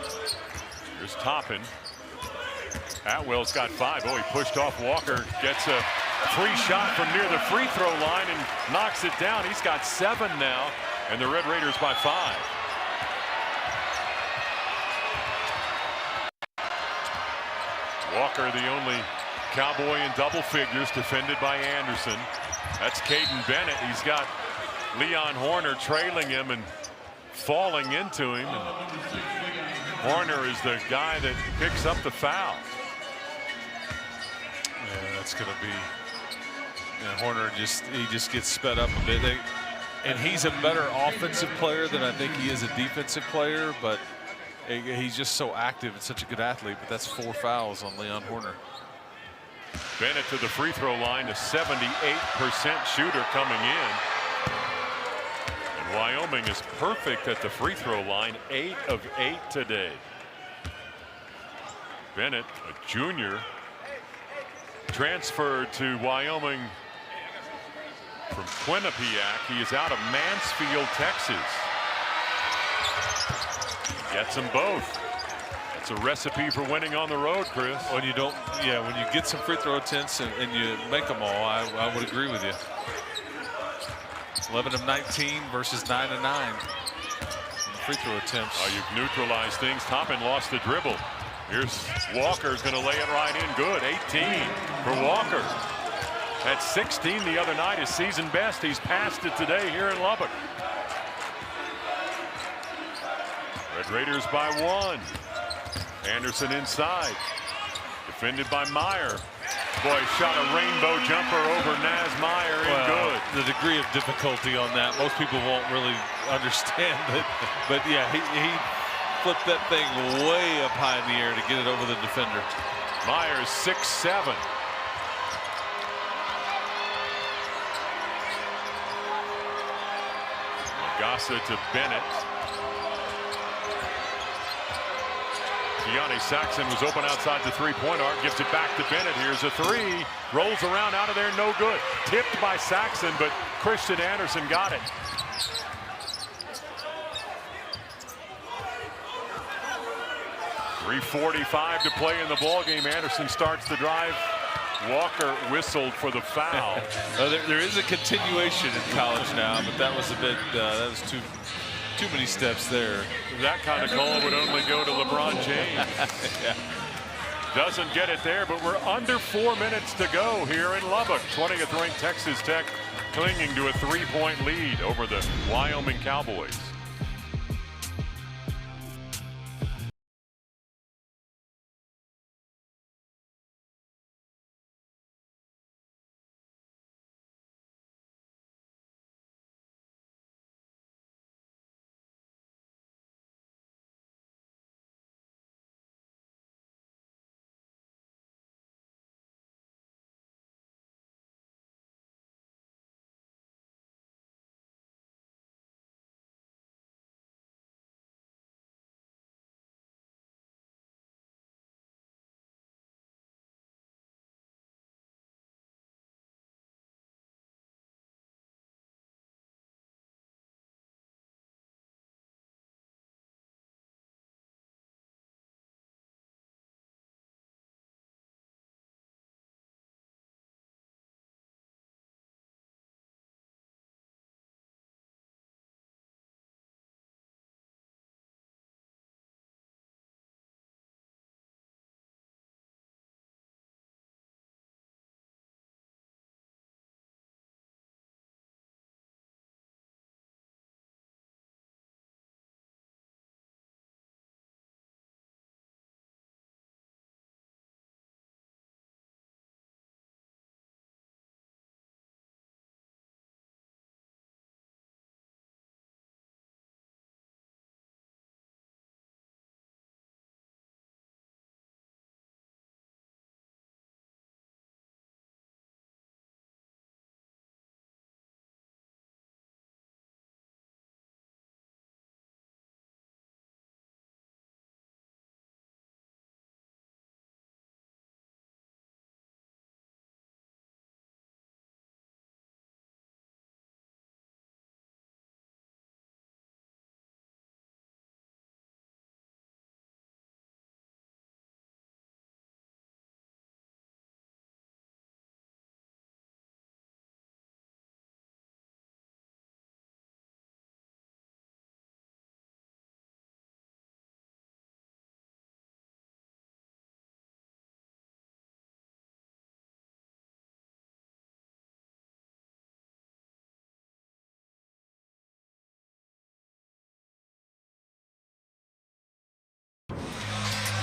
Here's Toppin. Atwell's got 5. Oh, he pushed off Walker. Gets a free shot from near the free throw line and knocks it down. He's got 7 now, and the Red Raiders by 5. Walker, the only Cowboy in double figures, defended by Anderson. That's Caden Bennett. He's got Leon Horner trailing him and falling into him. And Horner is the guy that picks up the foul. Yeah, that's going to be. Horner just gets sped up a bit. And he's a better offensive player than I think he is a defensive player, but he's just so active and such a good athlete. But that's 4 fouls on Leon Horner. Bennett to the free throw line, a 78% shooter coming in. And Wyoming is perfect at the free throw line, 8 of 8 today. Bennett, a junior, transferred to Wyoming from Quinnipiac. He is out of Mansfield, Texas. Gets them both. That's a recipe for winning on the road, Chris. When you don't, when you get some free throw attempts and you make them all, I would agree with you. It's 11 of 19 versus 9 of 9. Free throw attempts. Oh, you've neutralized things. Toppin lost the dribble. Here's Walker's going to lay it right in. Good. 18 for Walker. At 16 the other night, his season best. He's passed it today here in Lubbock. Red Raiders by 1. Anderson inside. Defended by Meyer. Boy, shot a rainbow jumper over Naz Meyer and good. The degree of difficulty on that, most people won't really understand it. But yeah, he flipped that thing way up high in the air to get it over the defender. Myers 6'7". Magassa to Bennett. Keone Saxon was open outside the three-point arc, gives it back to Bennett. Here's a three, rolls around out of there, no good. Tipped by Saxon, but Christian Anderson got it. .345 to play in the ballgame. Anderson starts the drive. Walker whistled for the foul. There is a continuation in college now, but that was a bit, that was too many steps there. That kind of call would only go to LeBron James. Yeah. Doesn't get it there, but we're under 4 minutes to go here in Lubbock. 20th ranked Texas Tech clinging to a 3-point lead over the Wyoming Cowboys.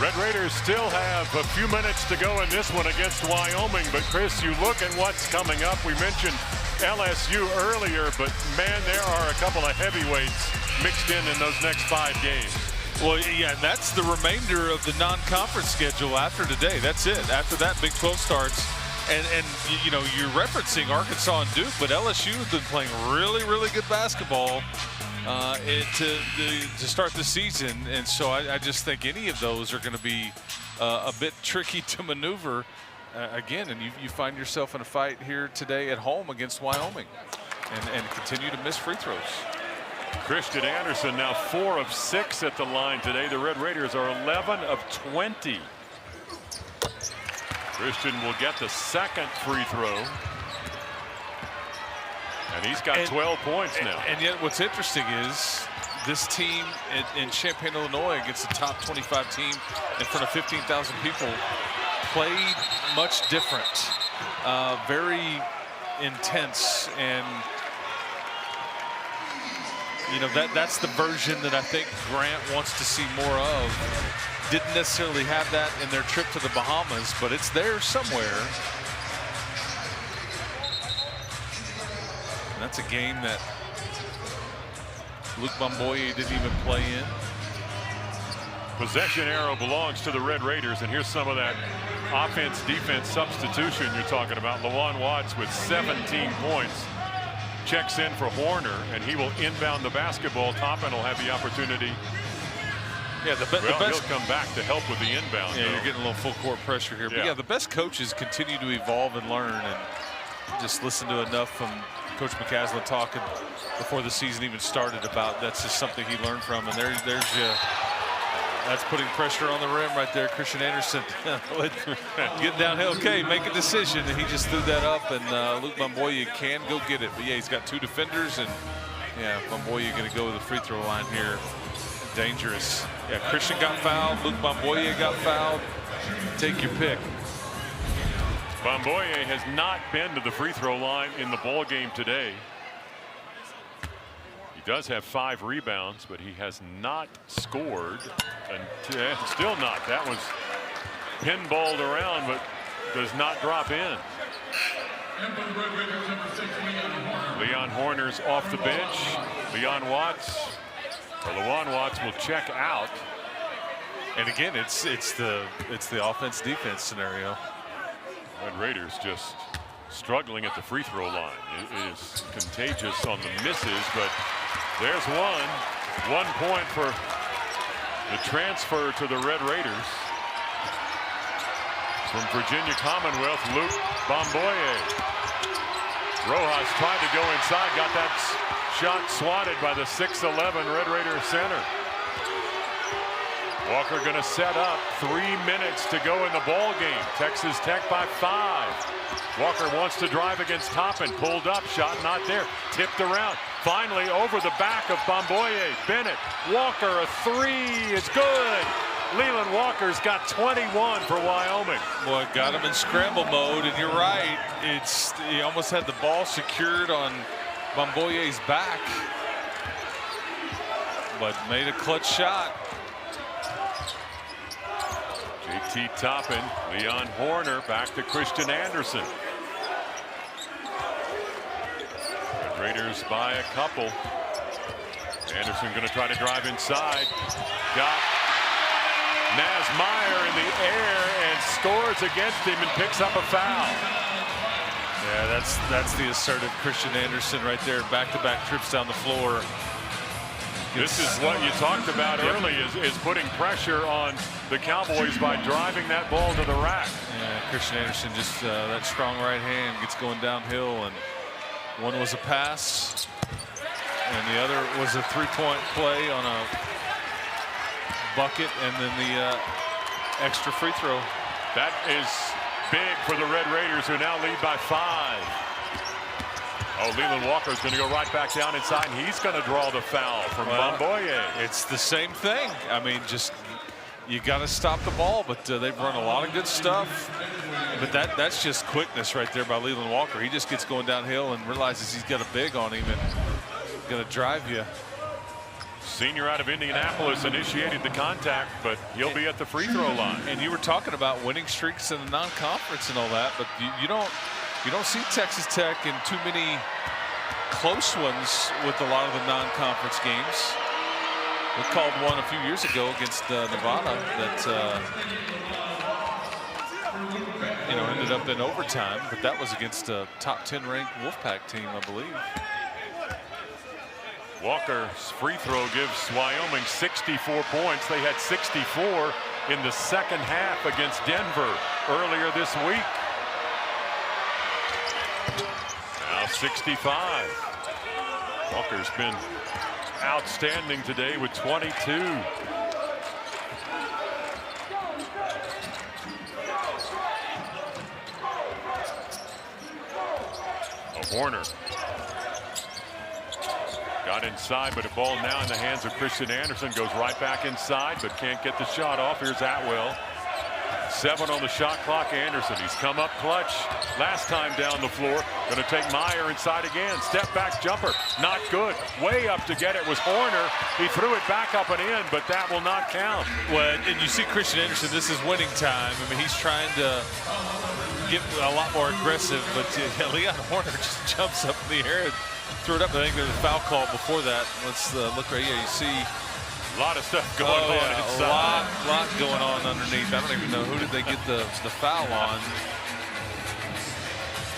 Red Raiders still have a few minutes to go in this one against Wyoming, but Chris, you look at what's coming up. We mentioned LSU earlier, but man, there are a couple of heavyweights mixed in those next 5 games. Well, yeah, that's the remainder of the non-conference schedule after today. That's it. After that, Big 12 starts. And you know, you're referencing Arkansas and Duke, but LSU has been playing really, really good basketball to start the season. And so I just think any of those are going to be a bit tricky to maneuver again. And you find yourself in a fight here today at home against Wyoming and continue to miss free throws. Christian Anderson now 4 of 6 at the line today. The Red Raiders are 11 of 20. Christian will get the second free throw. And he's got 12 points now. And yet what's interesting is this team in Champaign, Illinois against the top 25 team in front of 15,000 people played much different. Very intense, and you know, that's the version that I think Grant wants to see more of. Didn't necessarily have that in their trip to the Bahamas, but it's there somewhere. And that's a game that Luke Bamboye didn't even play in. Possession arrow belongs to the Red Raiders, and here's some of that offense-defense substitution you're talking about. Lawan Watts with 17 points. Checks in for Horner, and he will inbound the basketball. Toppin will have the opportunity. Yeah, the best. He'll come back to help with the inbound. Yeah, though. you're getting a little full court pressure here. But yeah, the best coaches continue to evolve and learn, and just listen to enough from Coach McCaslin talking before the season even started about that's just something he learned from. And there's that's putting pressure on the rim right there. Christian Anderson getting downhill. Okay, make a decision, and he just threw that up, and Luke Bamboye can go get it. But yeah, he's got 2 defenders, and yeah, Bamboye going to go to the free throw line here. Dangerous. Yeah, Christian got fouled. Luke Bamboye got fouled. Take your pick. Bamboye has not been to the free throw line in the ball game today. He does have 5 rebounds, but he has not scored, and still not. That was pinballed around, but does not drop in. Leon Horner's off the bench. Lawan Watts will check out. And again, it's the offense-defense scenario. Red Raiders just struggling at the free throw line. It is contagious on the misses, but there's one. 1 point for the transfer to the Red Raiders. From Virginia Commonwealth, Luke Bamboye. Rojas tried to go inside, got that shot swatted by the 6'11" Red Raider center. Walker going to set up. 3 minutes to go in the ball game. Texas Tech by 5. Walker wants to drive against Toppin. Pulled up, shot not there. Tipped around. Finally over the back of Bamboye. Bennett. Walker, a 3 is good. Leland Walker's got 21 for Wyoming. Boy, got him in scramble mode, and you're right. He almost had the ball secured on Bamboye's back, but made a clutch shot. JT Toppin, Leon Horner, back to Christian Anderson. Red Raiders by a couple. Anderson going to try to drive inside. Got Naz Meyer in the air and scores against him and picks up a foul. Yeah, that's the assertive Christian Anderson right there. Back-to-back trips down the floor. This is what you talked about early, is putting pressure on the Cowboys by driving that ball to the rack. Yeah, Christian Anderson just that strong right hand gets going downhill, and one was a pass, and the other was a three-point play on a bucket, and then the extra free throw. That is big for the Red Raiders, who now lead by 5. Oh, Leland Walker's going to go right back down inside, and he's going to draw the foul from Bamboye. It's the same thing. I mean, just you got to stop the ball, but they've run a lot of good stuff. But that's just quickness right there by Leland Walker. He just gets going downhill and realizes he's got a big on him and going to drive you. Senior out of Indianapolis initiated the contact, but he'll be at the free throw line. And you were talking about winning streaks in the non-conference and all that, but you don't see Texas Tech in too many close ones with a lot of the non-conference games. We called one a few years ago against Nevada that ended up in overtime, but that was against a top 10 ranked Wolfpack team, I believe. Walker's free throw gives Wyoming 64 points. They had 64 in the second half against Denver earlier this week. Now 65. Walker's been outstanding today with 22. Horner got inside, but a ball now in the hands of Christian Anderson. Goes right back inside, but can't get the shot off. Here's Atwell. 7 on the shot clock. Anderson, he's come up clutch last time down the floor. Going to take Meyer inside again. Step back jumper, not good. Way up to get it was Horner. He threw it back up and in, but that will not count. Well, and you see Christian Anderson, this is winning time. I mean, he's trying to get a lot more aggressive, but Leon Horner just jumps up in the air and threw it up. I think there's a foul call before that. Let's look right here. You see a lot of stuff going on. A lot going on underneath. I don't even know who did they get the foul on.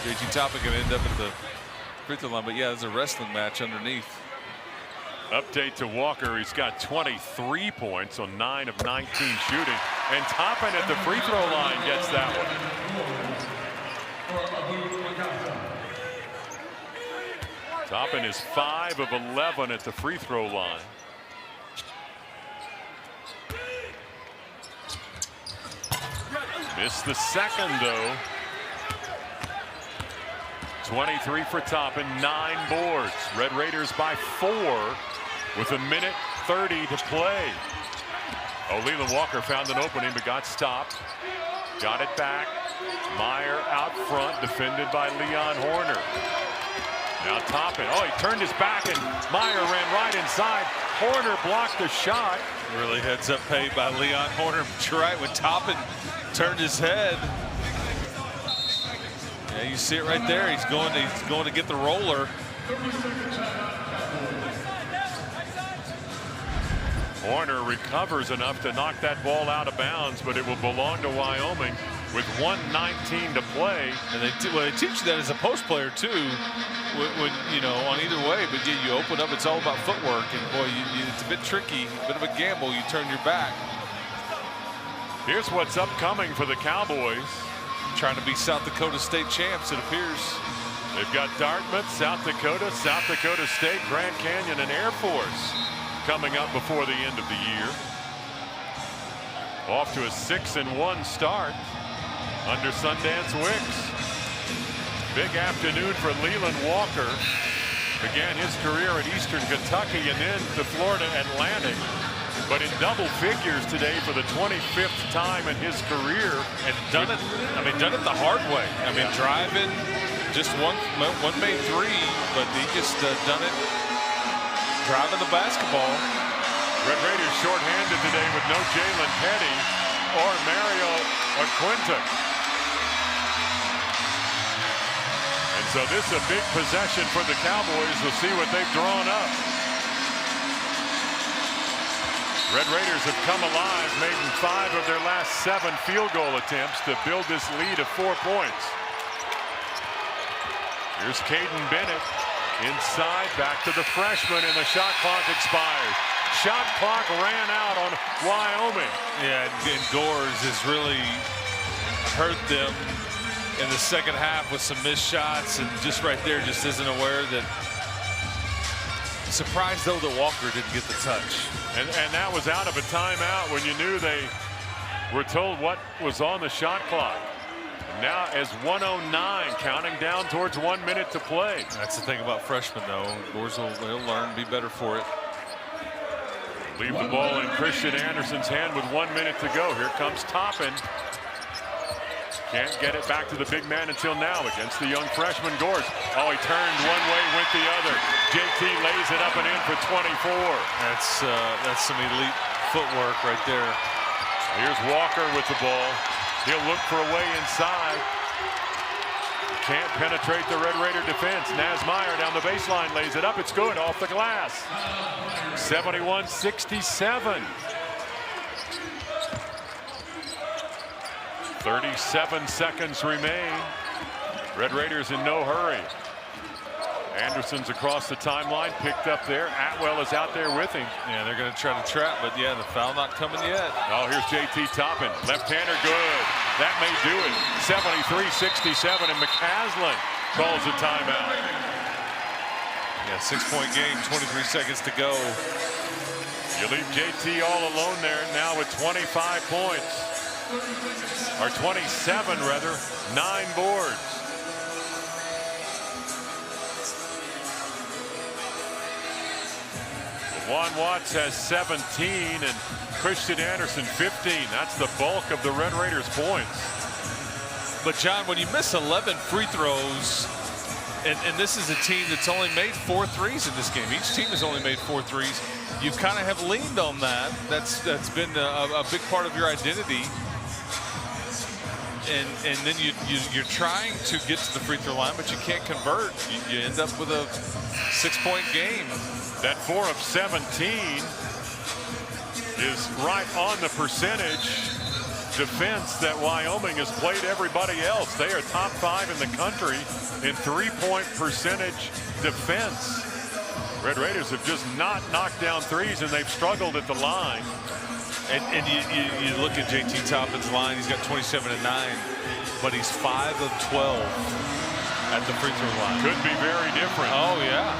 JT Toppin going to end up at the free throw line, but yeah, there's a wrestling match underneath. Update to Walker. He's got 23 points on 9 of 19 shooting, and Toppin at the free throw line gets that one. Toppin is 5 of 11 at the free throw line. Missed the second though. 23 for Toppin, 9 boards. Red Raiders by 4 with 1:30 to play. Oh, Leland Walker found an opening but got stopped. Got it back. Meyer out front, defended by Leon Horner. Now Toppin, oh, he turned his back and Meyer ran right inside. Horner blocked the shot. Really heads up pay by Leon Horner. But you're right, when Toppin turned his head. Yeah, you see it right there. He's going to get the roller. Horner recovers enough to knock that ball out of bounds, but it will belong to Wyoming with 1:19 to play. And they teach you that as a post player too, when on either way. But yeah, you open up, it's all about footwork, and boy, it's a bit tricky, a bit of a gamble. You turn your back. Here's what's upcoming for the Cowboys. Trying to be South Dakota State champs, it appears. They've got Dartmouth, South Dakota State, Grand Canyon, and Air Force coming up before the end of the year. Off to a 6-1 start under Sundance Wicks. Big afternoon for Leland Walker. Began his career at Eastern Kentucky and then to Florida Atlantic. But in double figures today for the 25th time in his career. And done it the hard way. I mean, driving, just one made 3, but he just done it driving the basketball. Red Raiders shorthanded today with no Jalen Petty or Mario Aquinta. And so this is a big possession for the Cowboys. We'll see what they've drawn up. Red Raiders have come alive, making 5 of their last 7 field goal attempts to build this lead of 4 points. Here's Caden Bennett inside, back to the freshman, and the shot clock expires. Shot clock ran out on Wyoming. Yeah, and Gores has really hurt them in the second half with some missed shots, and just right there just isn't aware that. Surprised though that Walker didn't get the touch. And that was out of a timeout when you knew they were told what was on the shot clock. Now as 1:09 counting down towards 1 minute to play. That's the thing about freshmen though. Gores will learn, be better for it. Leave the ball in Christian Anderson's hand with 1 minute to go. Here comes Toppin. Can't get it back to the big man until now against the young freshman Gores. Oh, he turned one way, went the other. JT lays it up and in for 24. That's some elite footwork right there. Here's Walker with the ball. He'll look for a way inside. Can't penetrate the Red Raider defense. Nazmeyer down the baseline, lays it up. It's good off the glass. 71-67. 37 seconds remain. Red Raiders in no hurry. Anderson's across the timeline, picked up there. Atwell is out there with him. Yeah, they're going to try to trap, but yeah, the foul not coming yet. Oh, here's JT Toppin. Left-hander good. That may do it. 73-67, and McCaslin calls a timeout. Yeah, 6-point game, 23 seconds to go. You leave JT all alone there now with 25 points. Or 27, rather. 9 boards. Juan Watts has 17 and Christian Anderson 15. That's the bulk of the Red Raiders' points. But John, when you miss 11 free throws, and this is a team that's only made 4 threes in this game. Each team has only made 4 threes. You kind of have leaned on that. That's been a big part of your identity. And then you're trying to get to the free throw line, but you can't convert. You end up with a 6-point game. That 4 of 17 is right on the percentage defense that Wyoming has played everybody else. They are top 5 in the country in 3-point percentage defense. Red Raiders have just not knocked down threes, and they've struggled at the line. And you look at JT Toppin's line, he's got 27 and 9, but he's 5 of 12 at the free throw line. Could be very different. Oh, yeah.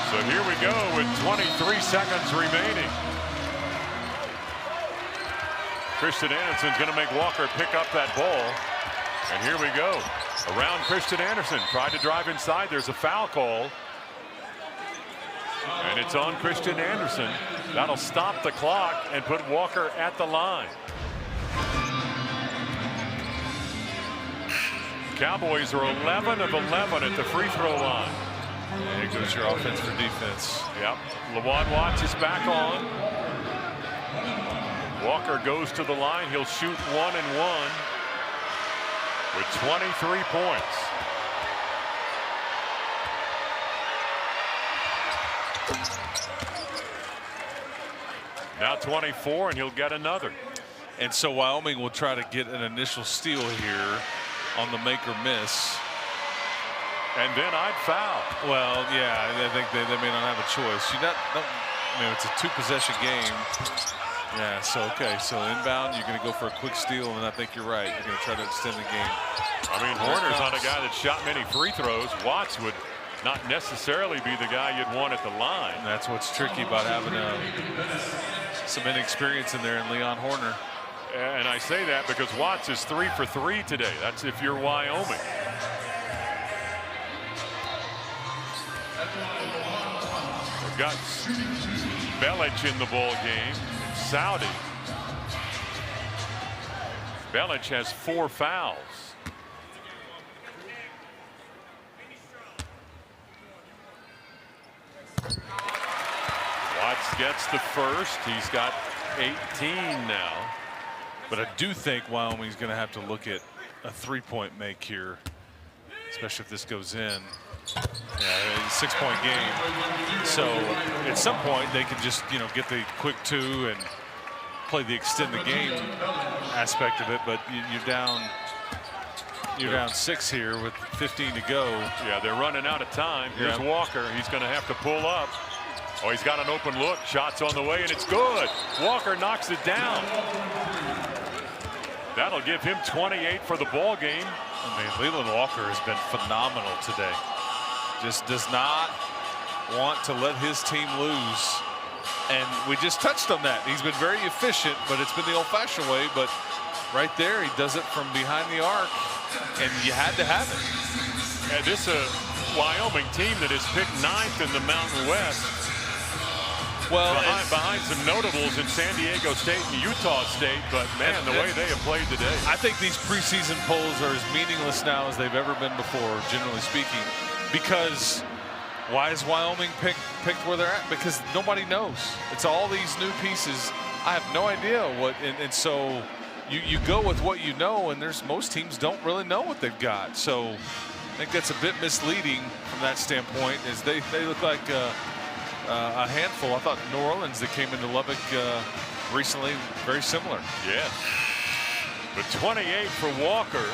So here we go with 23 seconds remaining. Christian Anderson's going to make Walker pick up that ball. And here we go. Around Christian Anderson. Tried to drive inside. There's a foul call. And it's on Christian Anderson. That'll stop the clock and put Walker at the line. Cowboys are 11 of 11 at the free throw line. There goes your offense for defense. Yep. Lawan Watts is back on. Walker goes to the line. He'll shoot 1 and 1 with 23 points. Now 24, and he'll get another. And so Wyoming will try to get an initial steal here on the make or miss. And then I'd foul. Well, yeah, I think they may not have a choice. I mean, it's a 2-possession game. Yeah, so, okay, so inbound, you're going to go for a quick steal, and I think you're right. You're going to try to extend the game. I mean, Horner's not a guy that shot many free throws. Watts would not necessarily be the guy you'd want at the line. And that's what's tricky about having some inexperience in there in Leon Horner. And I say that because Watts is 3 for 3 today. That's if you're Wyoming. We've got Belic in the ball game. Saudi. Belic has 4 fouls. Watts gets the first. He's got 18 now. But I do think Wyoming's going to have to look at a 3-point make here, especially if this goes in. Yeah, it's a 6-point game. So at some point they can just, get the quick 2 and play the extend the game aspect of it. But you're down 6 here with 15 to go. Yeah, they're running out of time. Here's Walker. He's going to have to pull up. Oh, he's got an open look. Shots on the way, and it's good. Walker knocks it down. That'll give him 28 for the ball game. I mean, Leland Walker has been phenomenal today. Just does not want to let his team lose. And we just touched on that. He's been very efficient, but it's been the old-fashioned way. But right there, he does it from behind the arc, and you had to have it. And this Wyoming team that is picked 9th in the Mountain West. Well, behind some notables in San Diego State and Utah State, but man, the way they have played today. I think these preseason polls are as meaningless now as they've ever been before, generally speaking, because why is Wyoming picked where they're at? Because nobody knows. It's all these new pieces. I have no idea what, and so you go with what you know, and most teams don't really know what they've got. So I think that's a bit misleading from that standpoint, as they look like a handful. I thought New Orleans that came into Lubbock recently, very similar. Yes. But 28 for Walker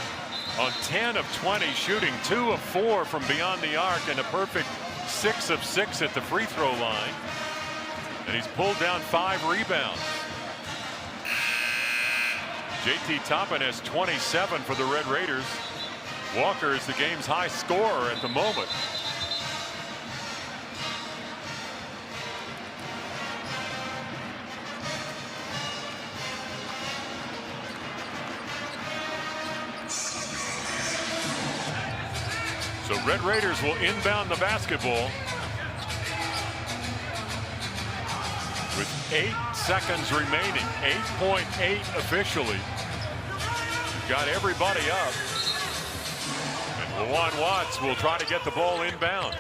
on 10 of 20 shooting, 2 of 4 from beyond the arc, and a perfect 6 of 6 at the free throw line. And he's pulled down 5 rebounds. JT Toppin has 27 for the Red Raiders. Walker is the game's high scorer at the moment. So Red Raiders will inbound the basketball with 8 seconds remaining. 8.8 officially. Got everybody up. And Lawan Watts will try to get the ball inbound.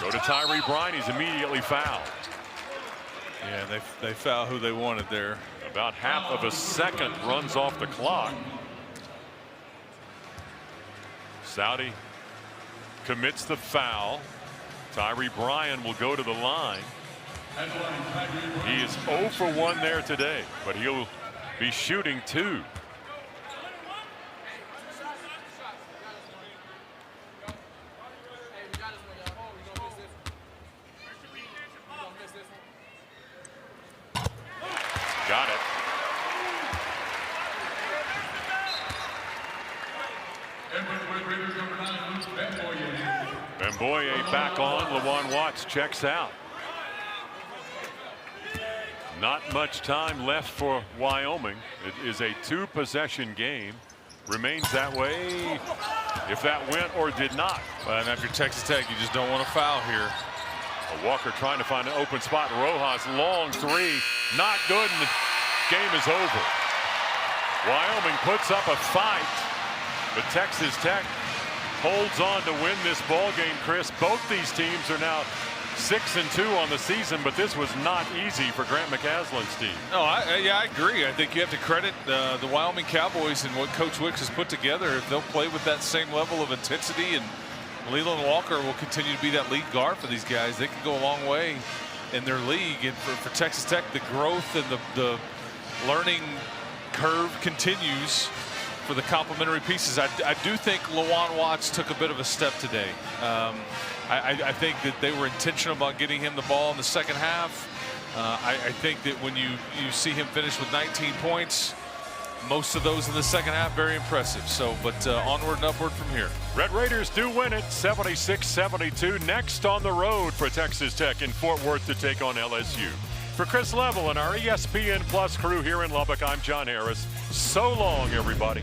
Go to Tyree Bryan. He's immediately fouled. Yeah, they foul who they wanted there. About half of a second runs off the clock. Saudi commits the foul. Tyree Bryan will go to the line. He is 0 for 1 there today, but he'll be shooting 2. Got it. Bamboye back on. Lawan Watts checks out. Not much time left for Wyoming. It is a 2-possession game. Remains that way if that went or did not. And after Texas Tech, you just don't want to foul here. Walker trying to find an open spot. Rojas, long 3, not good, and the game is over. Wyoming puts up a fight, but Texas Tech holds on to win this ball game. Chris, both these teams are now 6-2 on the season, but this was not easy for Grant McCaslin's team. No, yeah, I agree. I think you have to credit the Wyoming Cowboys and what Coach Wicks has put together. If they'll play with that same level of intensity, and Leland Walker will continue to be that lead guard for these guys, they can go a long way in their league. And for Texas Tech, the growth and the learning curve continues for the complementary pieces. I do think Lawan Watts took a bit of a step today. I think that they were intentional about getting him the ball in the second half. I think that when you see him finish with 19 points, most of those in the second half, very impressive. So, but onward and upward from here. Red Raiders do win it, 76-72. Next on the road for Texas Tech in Fort Worth to take on LSU. For Chris Level and our ESPN Plus crew here in Lubbock, I'm John Harris. So long, everybody.